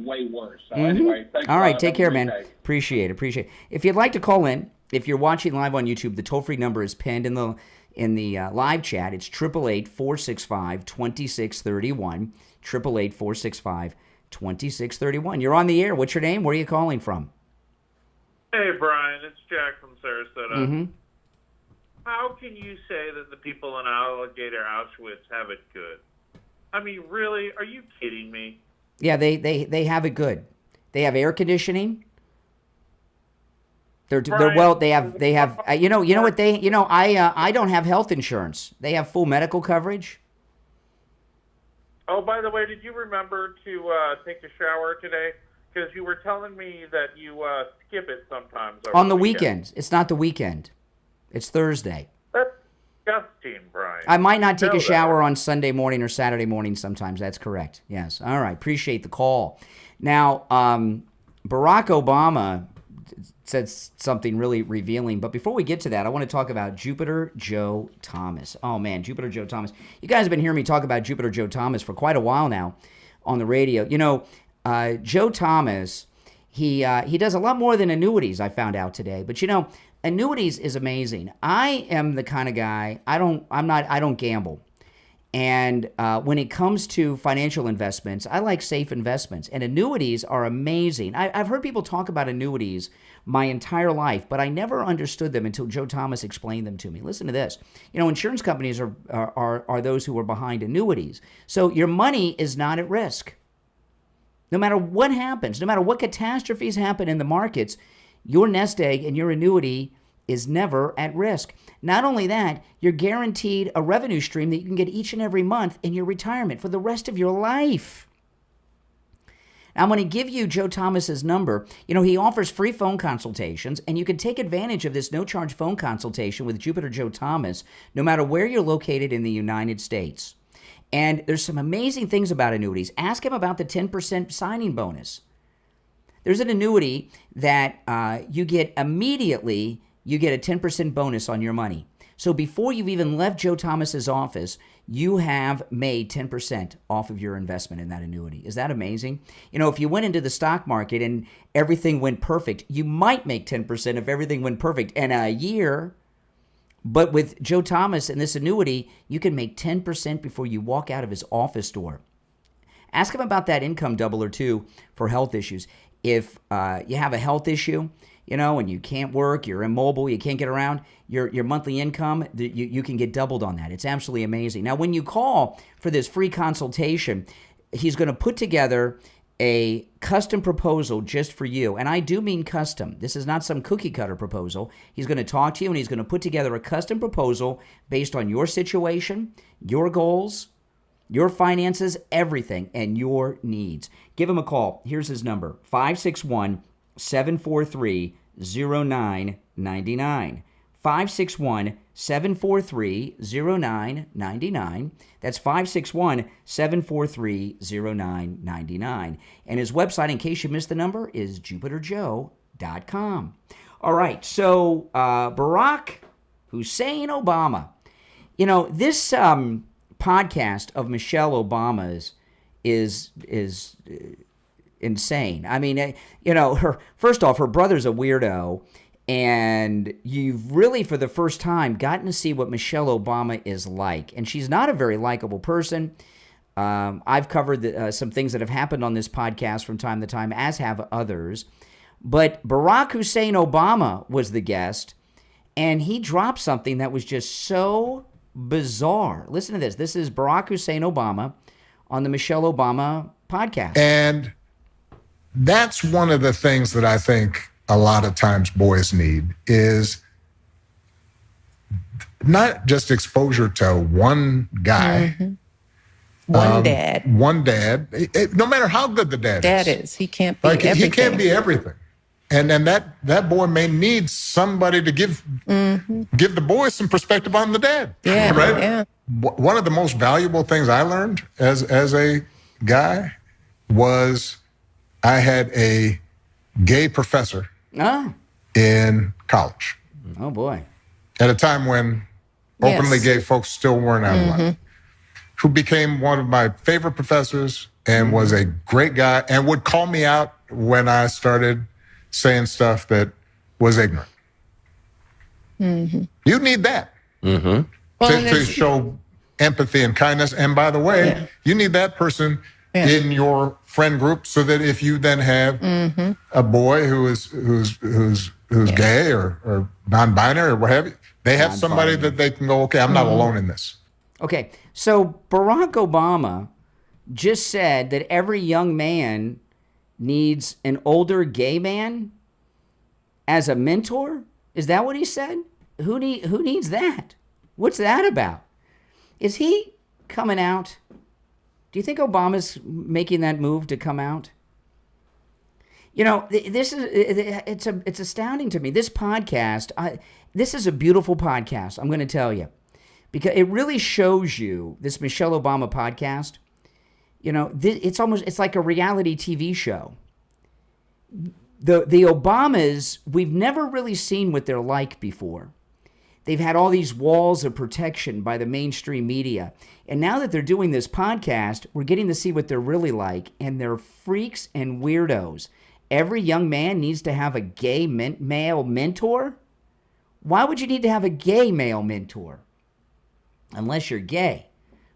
way worse. So anyway, thanks. All right, take care, man. Appreciate it. If you'd like to call in, if you're watching live on YouTube, the toll-free number is pinned in the live chat. It's 888-465-2631. 888-465-2631. You're on the air. What's your name? Where are you calling from? Hey, Brian. It's Jack from Sarasota. Mm-hmm. How can you say that the people in Alligator Auschwitz have it good? I mean, really? Are you kidding me? Yeah, they have it good. They have air conditioning. They're Brian, well. They have. You know what they. I don't have health insurance. They have full medical coverage. Oh, by the way, did you remember to take a shower today? Because you were telling me that you skip it sometimes. On the weekends. It's not the weekend. It's Thursday. That's disgusting, Brian. I might not take a shower that. on Sunday morning or Saturday morning sometimes. That's correct. Yes. All right. Appreciate the call. Now, Barack Obama said something really revealing. But before we get to that, I want to talk about Jupiter Joe Thomas. Oh, man, Jupiter Joe Thomas. You guys have been hearing me talk about Jupiter Joe Thomas for quite a while now on the radio. You know, Joe Thomas, he does a lot more than annuities, I found out today. But, you know, annuities is amazing. I am the kind of guy, I don't gamble. And when it comes to financial investments, I like safe investments. And annuities are amazing. I've heard people talk about annuities my entire life, but I never understood them until Joe Thomas explained them to me. Listen to this. You know, insurance companies are those who are behind annuities. So your money is not at risk. No matter what happens, no matter what catastrophes happen in the markets, your nest egg and your annuity is never at risk. Not only that, you're guaranteed a revenue stream that you can get each and every month in your retirement for the rest of your life. Now, I'm going to give you Joe Thomas's number. You know, he offers free phone consultations, and you can take advantage of this no-charge phone consultation with Jupiter Joe Thomas no matter where you're located in the United States. And there's some amazing things about annuities. Ask him about the 10% signing bonus. There's an annuity that you get immediately. You get a 10% bonus on your money. So before you've even left Joe Thomas's office, you have made 10% off of your investment in that annuity. Is that amazing? You know, if you went into the stock market and everything went perfect, you might make 10% if everything went perfect in a year. But with Joe Thomas and this annuity, you can make 10% before you walk out of his office door. Ask him about that income double or two for health issues. If you have a health issue, you know, and you can't work, you're immobile, you can't get around, your monthly income, you can get doubled on that. It's absolutely amazing. Now, when you call for this free consultation, he's going to put together a custom proposal just for you. And I do mean custom. This is not some cookie cutter proposal. He's going to talk to you and he's going to put together a custom proposal based on your situation, your goals, your finances, everything, and your needs. Give him a call. Here's his number, 561-743-0999. 561-743-0999. That's 561-743-0999. And his website, in case you missed the number, is jupiterjoe.com. All right, so Barack Hussein Obama. You know, this podcast of Michelle Obama's is insane. I mean, you know, first off, her brother's a weirdo. And you've really, for the first time, gotten to see what Michelle Obama is like. And she's not a very likable person. I've covered some things that have happened on this podcast from time to time, as have others. But Barack Hussein Obama was the guest, and he dropped something that was just so bizarre. Listen to this. This is Barack Hussein Obama on the Michelle Obama podcast. And that's one of the things that I think a lot of times boys need is not just exposure to one guy. Mm-hmm. One dad. No matter how good the dad is. He can't be everything. He can't be everything. And that boy may need somebody to give the boy some perspective on the dad. Yeah, right? Yeah. One of the most valuable things I learned as a guy was I had a gay professor in college. Oh, boy. At a time when openly gay folks still weren't out of line. Who became one of my favorite professors and was a great guy and would call me out when I started saying stuff that was ignorant. You need that to show empathy and kindness. And by the way, you need that person in your friend group so that if you then have a boy who's gay or non-binary or what have you, they have somebody that they can go, okay, I'm not alone in this. Okay, so Barack Obama just said that every young man needs an older gay man. as a mentor? Is that what he said? Who needs that? What's that about? Is he coming out? Do you think Obama's making that move to come out? You know, it's astounding to me. This podcast, this is a beautiful podcast, I'm going to tell you, because it really shows you, this Michelle Obama podcast, you know, it's like a reality TV show. The Obamas, we've never really seen what they're like before. They've had all these walls of protection by the mainstream media. And now that they're doing this podcast, we're getting to see what they're really like. And they're freaks and weirdos. Every young man needs to have a gay male mentor? Why would you need to have a gay male mentor? Unless you're gay.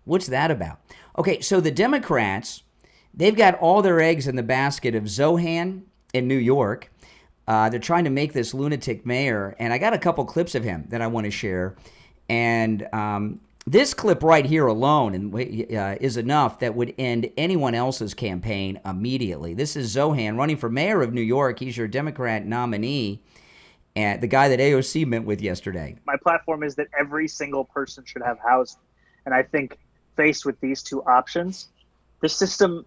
What's that about? Okay, so the Democrats, they've got all their eggs in the basket of Jogn in New York. They're trying to make this lunatic mayor, and I got a couple clips of him that I want to share. And this clip right here alone is enough that would end anyone else's campaign immediately. This is Jogn running for mayor of New York. He's your Democrat nominee, and the guy that AOC met with yesterday. My platform is that every single person should have housing. And I think faced with these two options, the system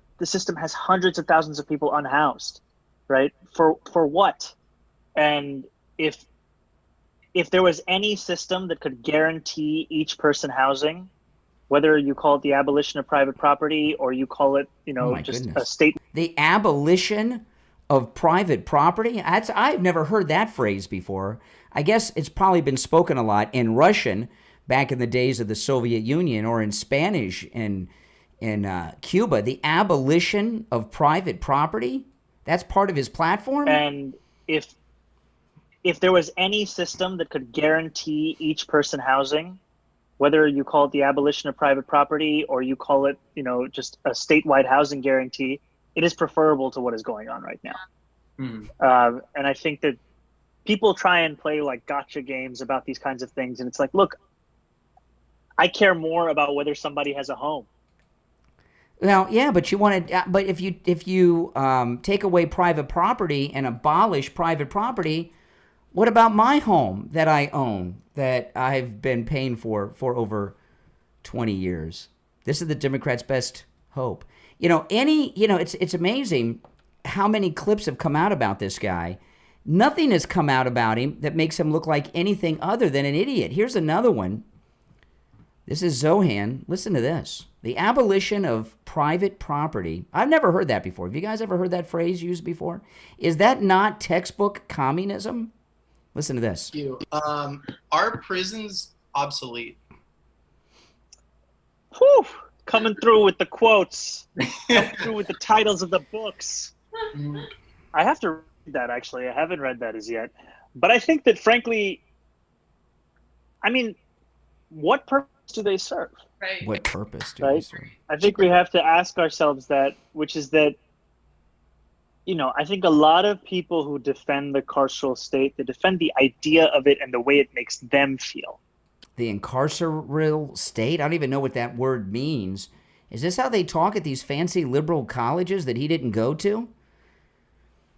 has hundreds of thousands of people unhoused, right? For what? And if there was any system that could guarantee each person housing, whether you call it the abolition of private property or you call it, a state. The abolition of private property? I've never heard that phrase before. I guess it's probably been spoken a lot in Russian back in the days of the Soviet Union, or in Spanish in Cuba. The abolition of private property? That's part of his platform? And if there was any system that could guarantee each person housing, whether you call it the abolition of private property or you call it, just a statewide housing guarantee, it is preferable to what is going on right now. And I think that people try and play like gotcha games about these kinds of things. And it's like, look, I care more about whether somebody has a home. Well, yeah, but but if you take away private property and abolish private property, what about my home that I own, that I've been paying for over 20 years? This is the Democrats' best hope. It's amazing how many clips have come out about this guy. Nothing has come out about him that makes him look like anything other than an idiot. Here's another one. This is Jogn. Listen to this. The abolition of private property. I've never heard that before. Have you guys ever heard that phrase used before? Is that not textbook communism? Listen to this. Are prisons obsolete? Whew, coming through with the quotes, coming through with the titles of the books. I have to read that, actually. I haven't read that as yet. But I think that, frankly, what purpose do they serve? Right. What purpose do they serve? I think we have to ask ourselves that, which is that, I think a lot of people who defend the carceral state, they defend the idea of it and the way it makes them feel. The incarceral state? I don't even know what that word means. Is this how they talk at these fancy liberal colleges that he didn't go to?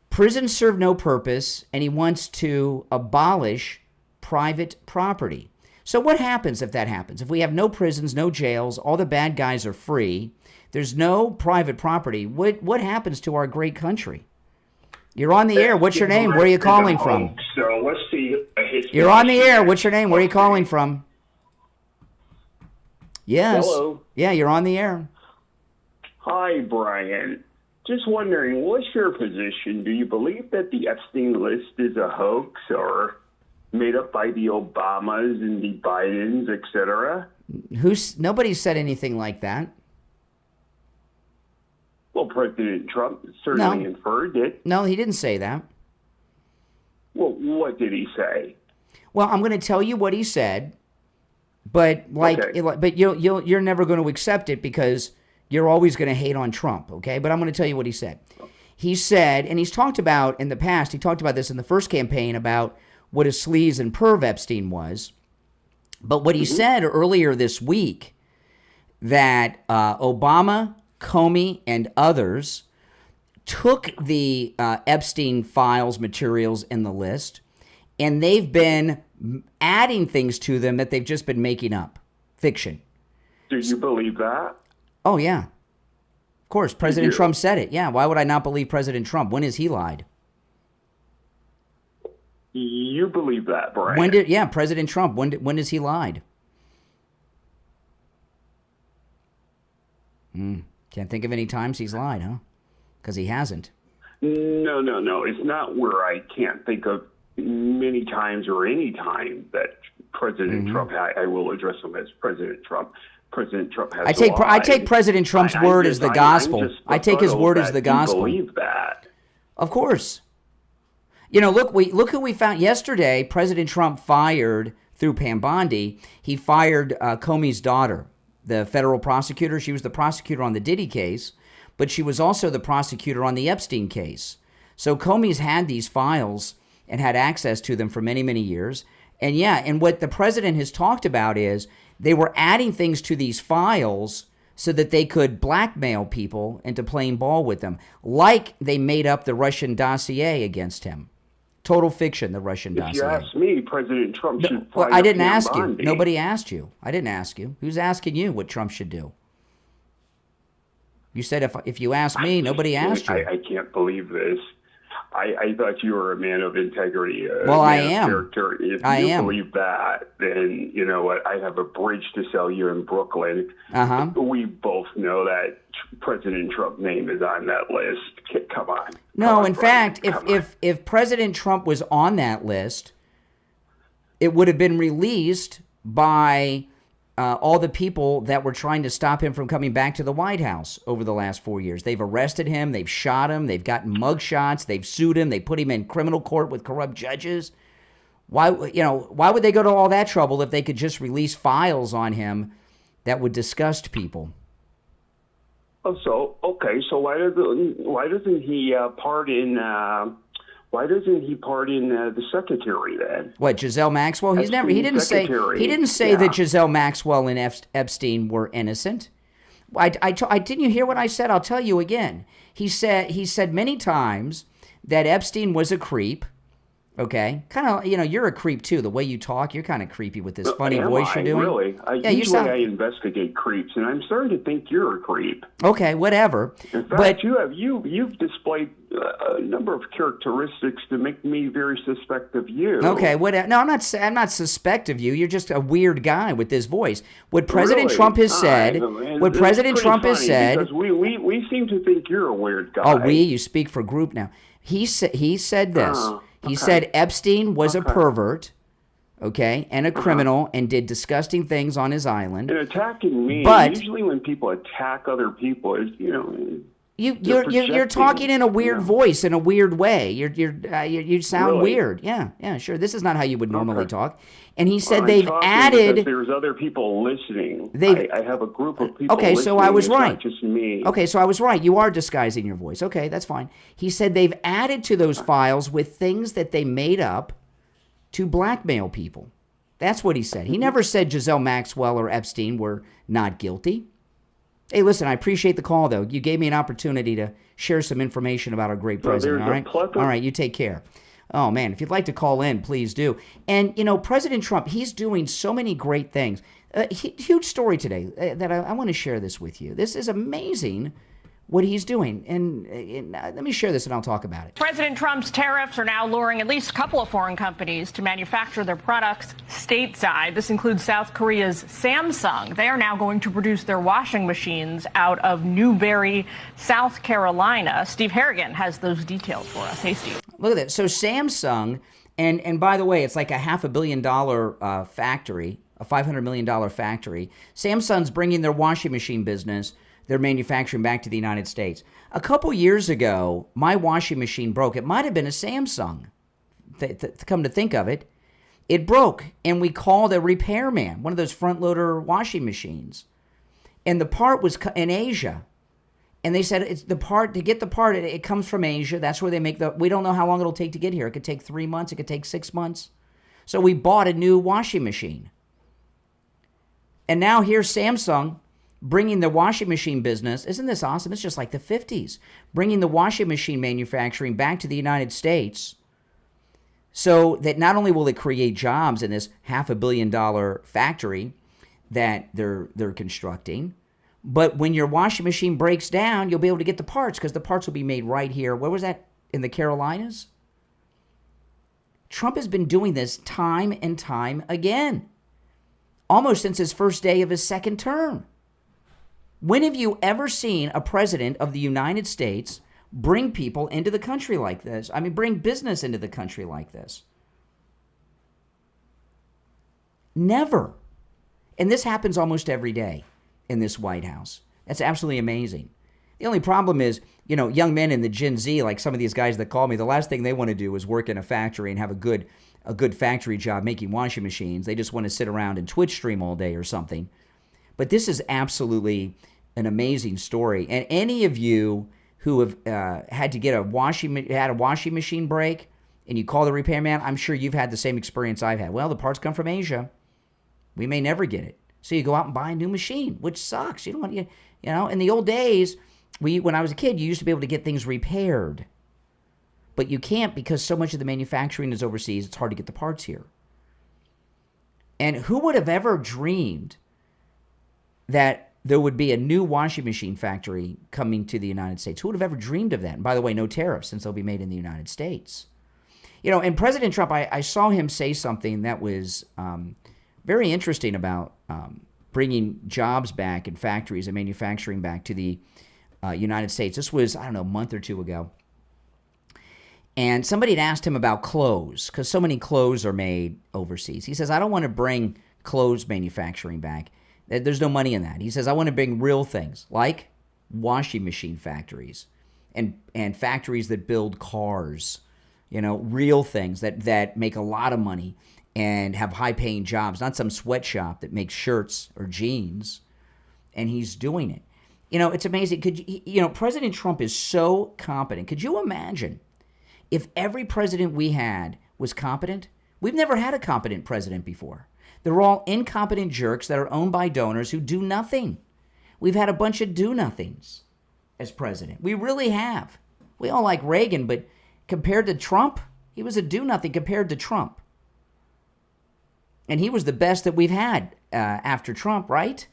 Prisons serve no purpose, and he wants to abolish private property. So what happens if that happens? If we have no prisons, no jails, all the bad guys are free, there's no private property, what happens to our great country? You're on the air. What's your name? Where are you calling from? So let's see. You're on the air. What's your name? Where are you calling from? Yes. Hello. Yeah, you're on the air. Hi, Brian. Just wondering, what's your position? Do you believe that the Epstein list is a hoax or made up by the Obamas and the Bidens, etc.? Nobody said anything like that. Well, President Trump certainly inferred it. No, he didn't say that. Well, what did he say? Well, I'm going to tell you what he said, but you're never going to accept it because you're always going to hate on Trump, okay? But I'm going to tell you what he said. He said, and he's talked about in the past, he talked about this in the first campaign about what a sleaze and perv Epstein was. But what he said earlier this week, that Obama, Comey, and others took the Epstein files, materials in the list, and they've been adding things to them that they've just been making up. Fiction. Do you believe that? Oh, yeah. Of course. President Trump said it. Yeah. Why would I not believe President Trump? When has he lied? You believe that, Brian? President Trump, when has he lied? Can't think of any times he's lied, huh? Because he hasn't. No. It's not where I can't think of many times or any time that President Trump, I will address him as President Trump. President Trump has lied. I take President Trump's word as the gospel. I take his word as the gospel. You believe that? Of course. You know, look who we found yesterday. President Trump fired, through Pam Bondi, he fired Comey's daughter, the federal prosecutor. She was the prosecutor on the Diddy case, but she was also the prosecutor on the Epstein case. So Comey's had these files and had access to them for many, many years. And what the president has talked about is they were adding things to these files so that they could blackmail people into playing ball with them, like they made up the Russian dossier against him. Total fiction, the Russian dossier. If you ask me, President Trump should fire I didn't ask Bondi. you. Nobody asked you. I didn't ask you. Who's asking you what Trump should do? You said if you asked me, nobody asked you. I can't believe this. I thought you were a man of integrity. Well, I am. Character. If you believe that, then you know what? I have a bridge to sell you in Brooklyn. We both know that President Trump's name is on that list. Come on. No, in fact, if President Trump was on that list, it would have been released by all the people that were trying to stop him from coming back to the White House over the last 4 years. They've arrested him. They've shot him. They've gotten mugshots. They've sued him. They put him in criminal court with corrupt judges. Why would they go to all that trouble if they could just release files on him that would disgust people? Oh, so why doesn't he pardon? Why doesn't he pardon the secretary then? What, Giselle Maxwell? He didn't say that Giselle Maxwell and Epstein were innocent. I didn't you hear what I said? I'll tell you again. He said many times that Epstein was a creep. Okay, kind of, you're a creep too. The way you talk, you're kind of creepy with this funny voice you're doing. Really? Usually I investigate creeps, and I'm starting to think you're a creep. Okay, whatever. In fact, you've displayed a number of characteristics to make me very suspect of you. Okay, whatever. No, I'm not suspect of you. You're just a weird guy with this voice. What President Trump has said. What President Trump has said. Because we seem to think you're a weird guy. Oh, you speak for group now. He said this. He said Epstein was a pervert, and a criminal, and did disgusting things on his island. And attacking me, usually when people attack other people, you're talking in a weird voice, in a weird way. You sound weird. Yeah, sure. This is not how you would normally talk. And he said they've added. There's other people listening. I have a group of people. Okay, so I was right. Not just me. Okay, so I was right. You are disguising your voice. Okay, that's fine. He said they've added to those files with things that they made up to blackmail people. That's what he said. He never said Giselle Maxwell or Epstein were not guilty. Hey, listen, I appreciate the call, though. You gave me an opportunity to share some information about our great president, all right? All right, you take care. Oh, man, if you'd like to call in, please do. And, President Trump, he's doing so many great things. Huge story today that I want to share this with you. This is amazing what he's doing. And let me share this and I'll talk about it. President Trump's tariffs are now luring at least a couple of foreign companies to manufacture their products stateside. This includes South Korea's Samsung. They are now going to produce their washing machines out of Newberry, South Carolina. Steve Harrigan has those details for us. Hey, Steve. Look at that. So Samsung, and by the way, it's like a $500 million factory, a $500 million factory. Samsung's bringing their washing machine business, their manufacturing, back to the United States. A couple years ago, my washing machine broke. It might have been a Samsung. Come to think of it, it broke, and we called a repairman, one of those front-loader washing machines, and the part was in Asia. And they said it's the part, to get the part, it comes from Asia. That's where they make we don't know how long it'll take to get here. It could take 3 months. It could take 6 months. So we bought a new washing machine. And now here's Samsung bringing the washing machine business, isn't this awesome? It's just like the 50s. Bringing the washing machine manufacturing back to the United States so that not only will it create jobs in this $500 million factory that they're constructing, but when your washing machine breaks down, you'll be able to get the parts because the parts will be made right here. Where was that? In the Carolinas? Trump has been doing this time and time again, almost since his first day of his second term. When have you ever seen a president of the United States bring people into the country like this? I mean, bring business into the country like this? Never. And this happens almost every day in this White House. That's absolutely amazing. The only problem is, you know, young men in the Gen Z, like some of these guys that call me, the last thing they want to do is work in a factory and have a good factory job making washing machines. They just want to sit around and Twitch stream all day or something. But this is absolutely an amazing story. And any of you who have had to get a washing machine break and you call the repairman, I'm sure you've had the same experience I've had. Well, the parts come from Asia. We may never get it. So you go out and buy a new machine, which sucks. You don't want, you know, in the old days, when I was a kid, you used to be able to get things repaired. But you can't because so much of the manufacturing is overseas, it's hard to get the parts here. And who would have ever dreamed that there would be a new washing machine factory coming to the United States? Who would have ever dreamed of that? And by the way, no tariffs since they'll be made in the United States. You know, and President Trump, I saw him say something that was very interesting about bringing jobs back in factories and manufacturing back to the United States. This was, I don't know, a month or two ago. And somebody had asked him about clothes because so many clothes are made overseas. He says, I don't want to bring clothes manufacturing back. There's no money in that. He says, I want to bring real things like washing machine factories and factories that build cars, you know, real things that make a lot of money and have high-paying jobs, not some sweatshop that makes shirts or jeans. And he's doing it. You know, it's amazing. President Trump is so competent. Could you imagine if every president we had was competent? We've never had a competent president before. They're all incompetent jerks that are owned by donors who do nothing. We've had a bunch of do-nothings as president. We really have. We all like Reagan, but compared to Trump, he was a do-nothing compared to Trump. And he was the best that we've had after Trump, right?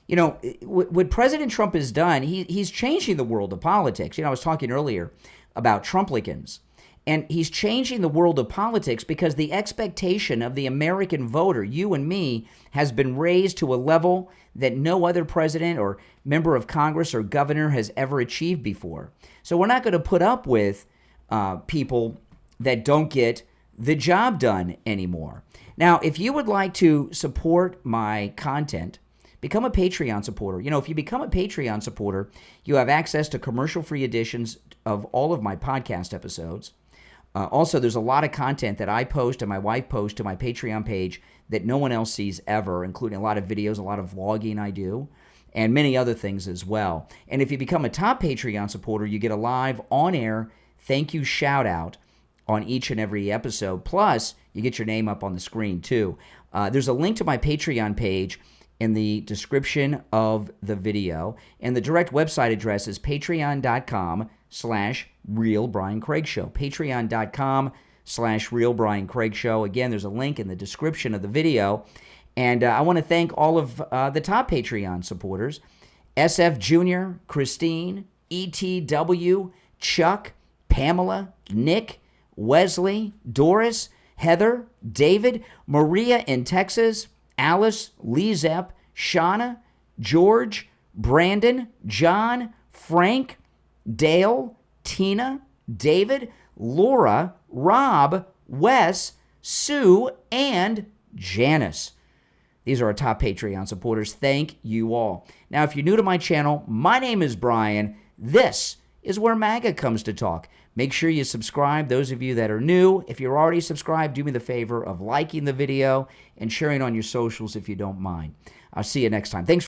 You know, what President Trump has done, he's changing the world of politics. You know, I was talking earlier about Trumplicans. And he's changing the world of politics because the expectation of the American voter, you and me, has been raised to a level that no other president or member of Congress or governor has ever achieved before. So we're not going to put up with people that don't get the job done anymore. Now, if you would like to support my content, become a Patreon supporter. You know, if you become a Patreon supporter, you have access to commercial-free editions of all of my podcast episodes. Also, there's a lot of content that I post and my wife posts to my Patreon page that no one else sees ever, including a lot of videos, a lot of vlogging I do, and many other things as well. And if you become a top Patreon supporter, you get a live, on-air thank you shout-out on each and every episode. Plus, you get your name up on the screen, too. There's a link to my Patreon page in the description of the video. And the direct website address is patreon.com/RealBrianCraigShow. Patreon.com/RealBrianCraigShow. Again, there's a link in the description of the video. And I want to thank all of the top Patreon supporters. SFjr, Christine, ETW, Chuck, Pamela, Nick, Wesley, Doris, Heather, David, Maria in Texas, Alice, LeeZep, Shawna, George, Brandon, John, Frank, Dale, Tina, David, Laura, Rob, Wes, Sue, and Janice. These are our top Patreon supporters. Thank you all. Now, if you're new to my channel, my name is Brian. This is where MAGA comes to talk. Make sure you subscribe, those of you that are new. If you're already subscribed, do me the favor of liking the video and sharing on your socials if you don't mind. I'll see you next time. Thanks.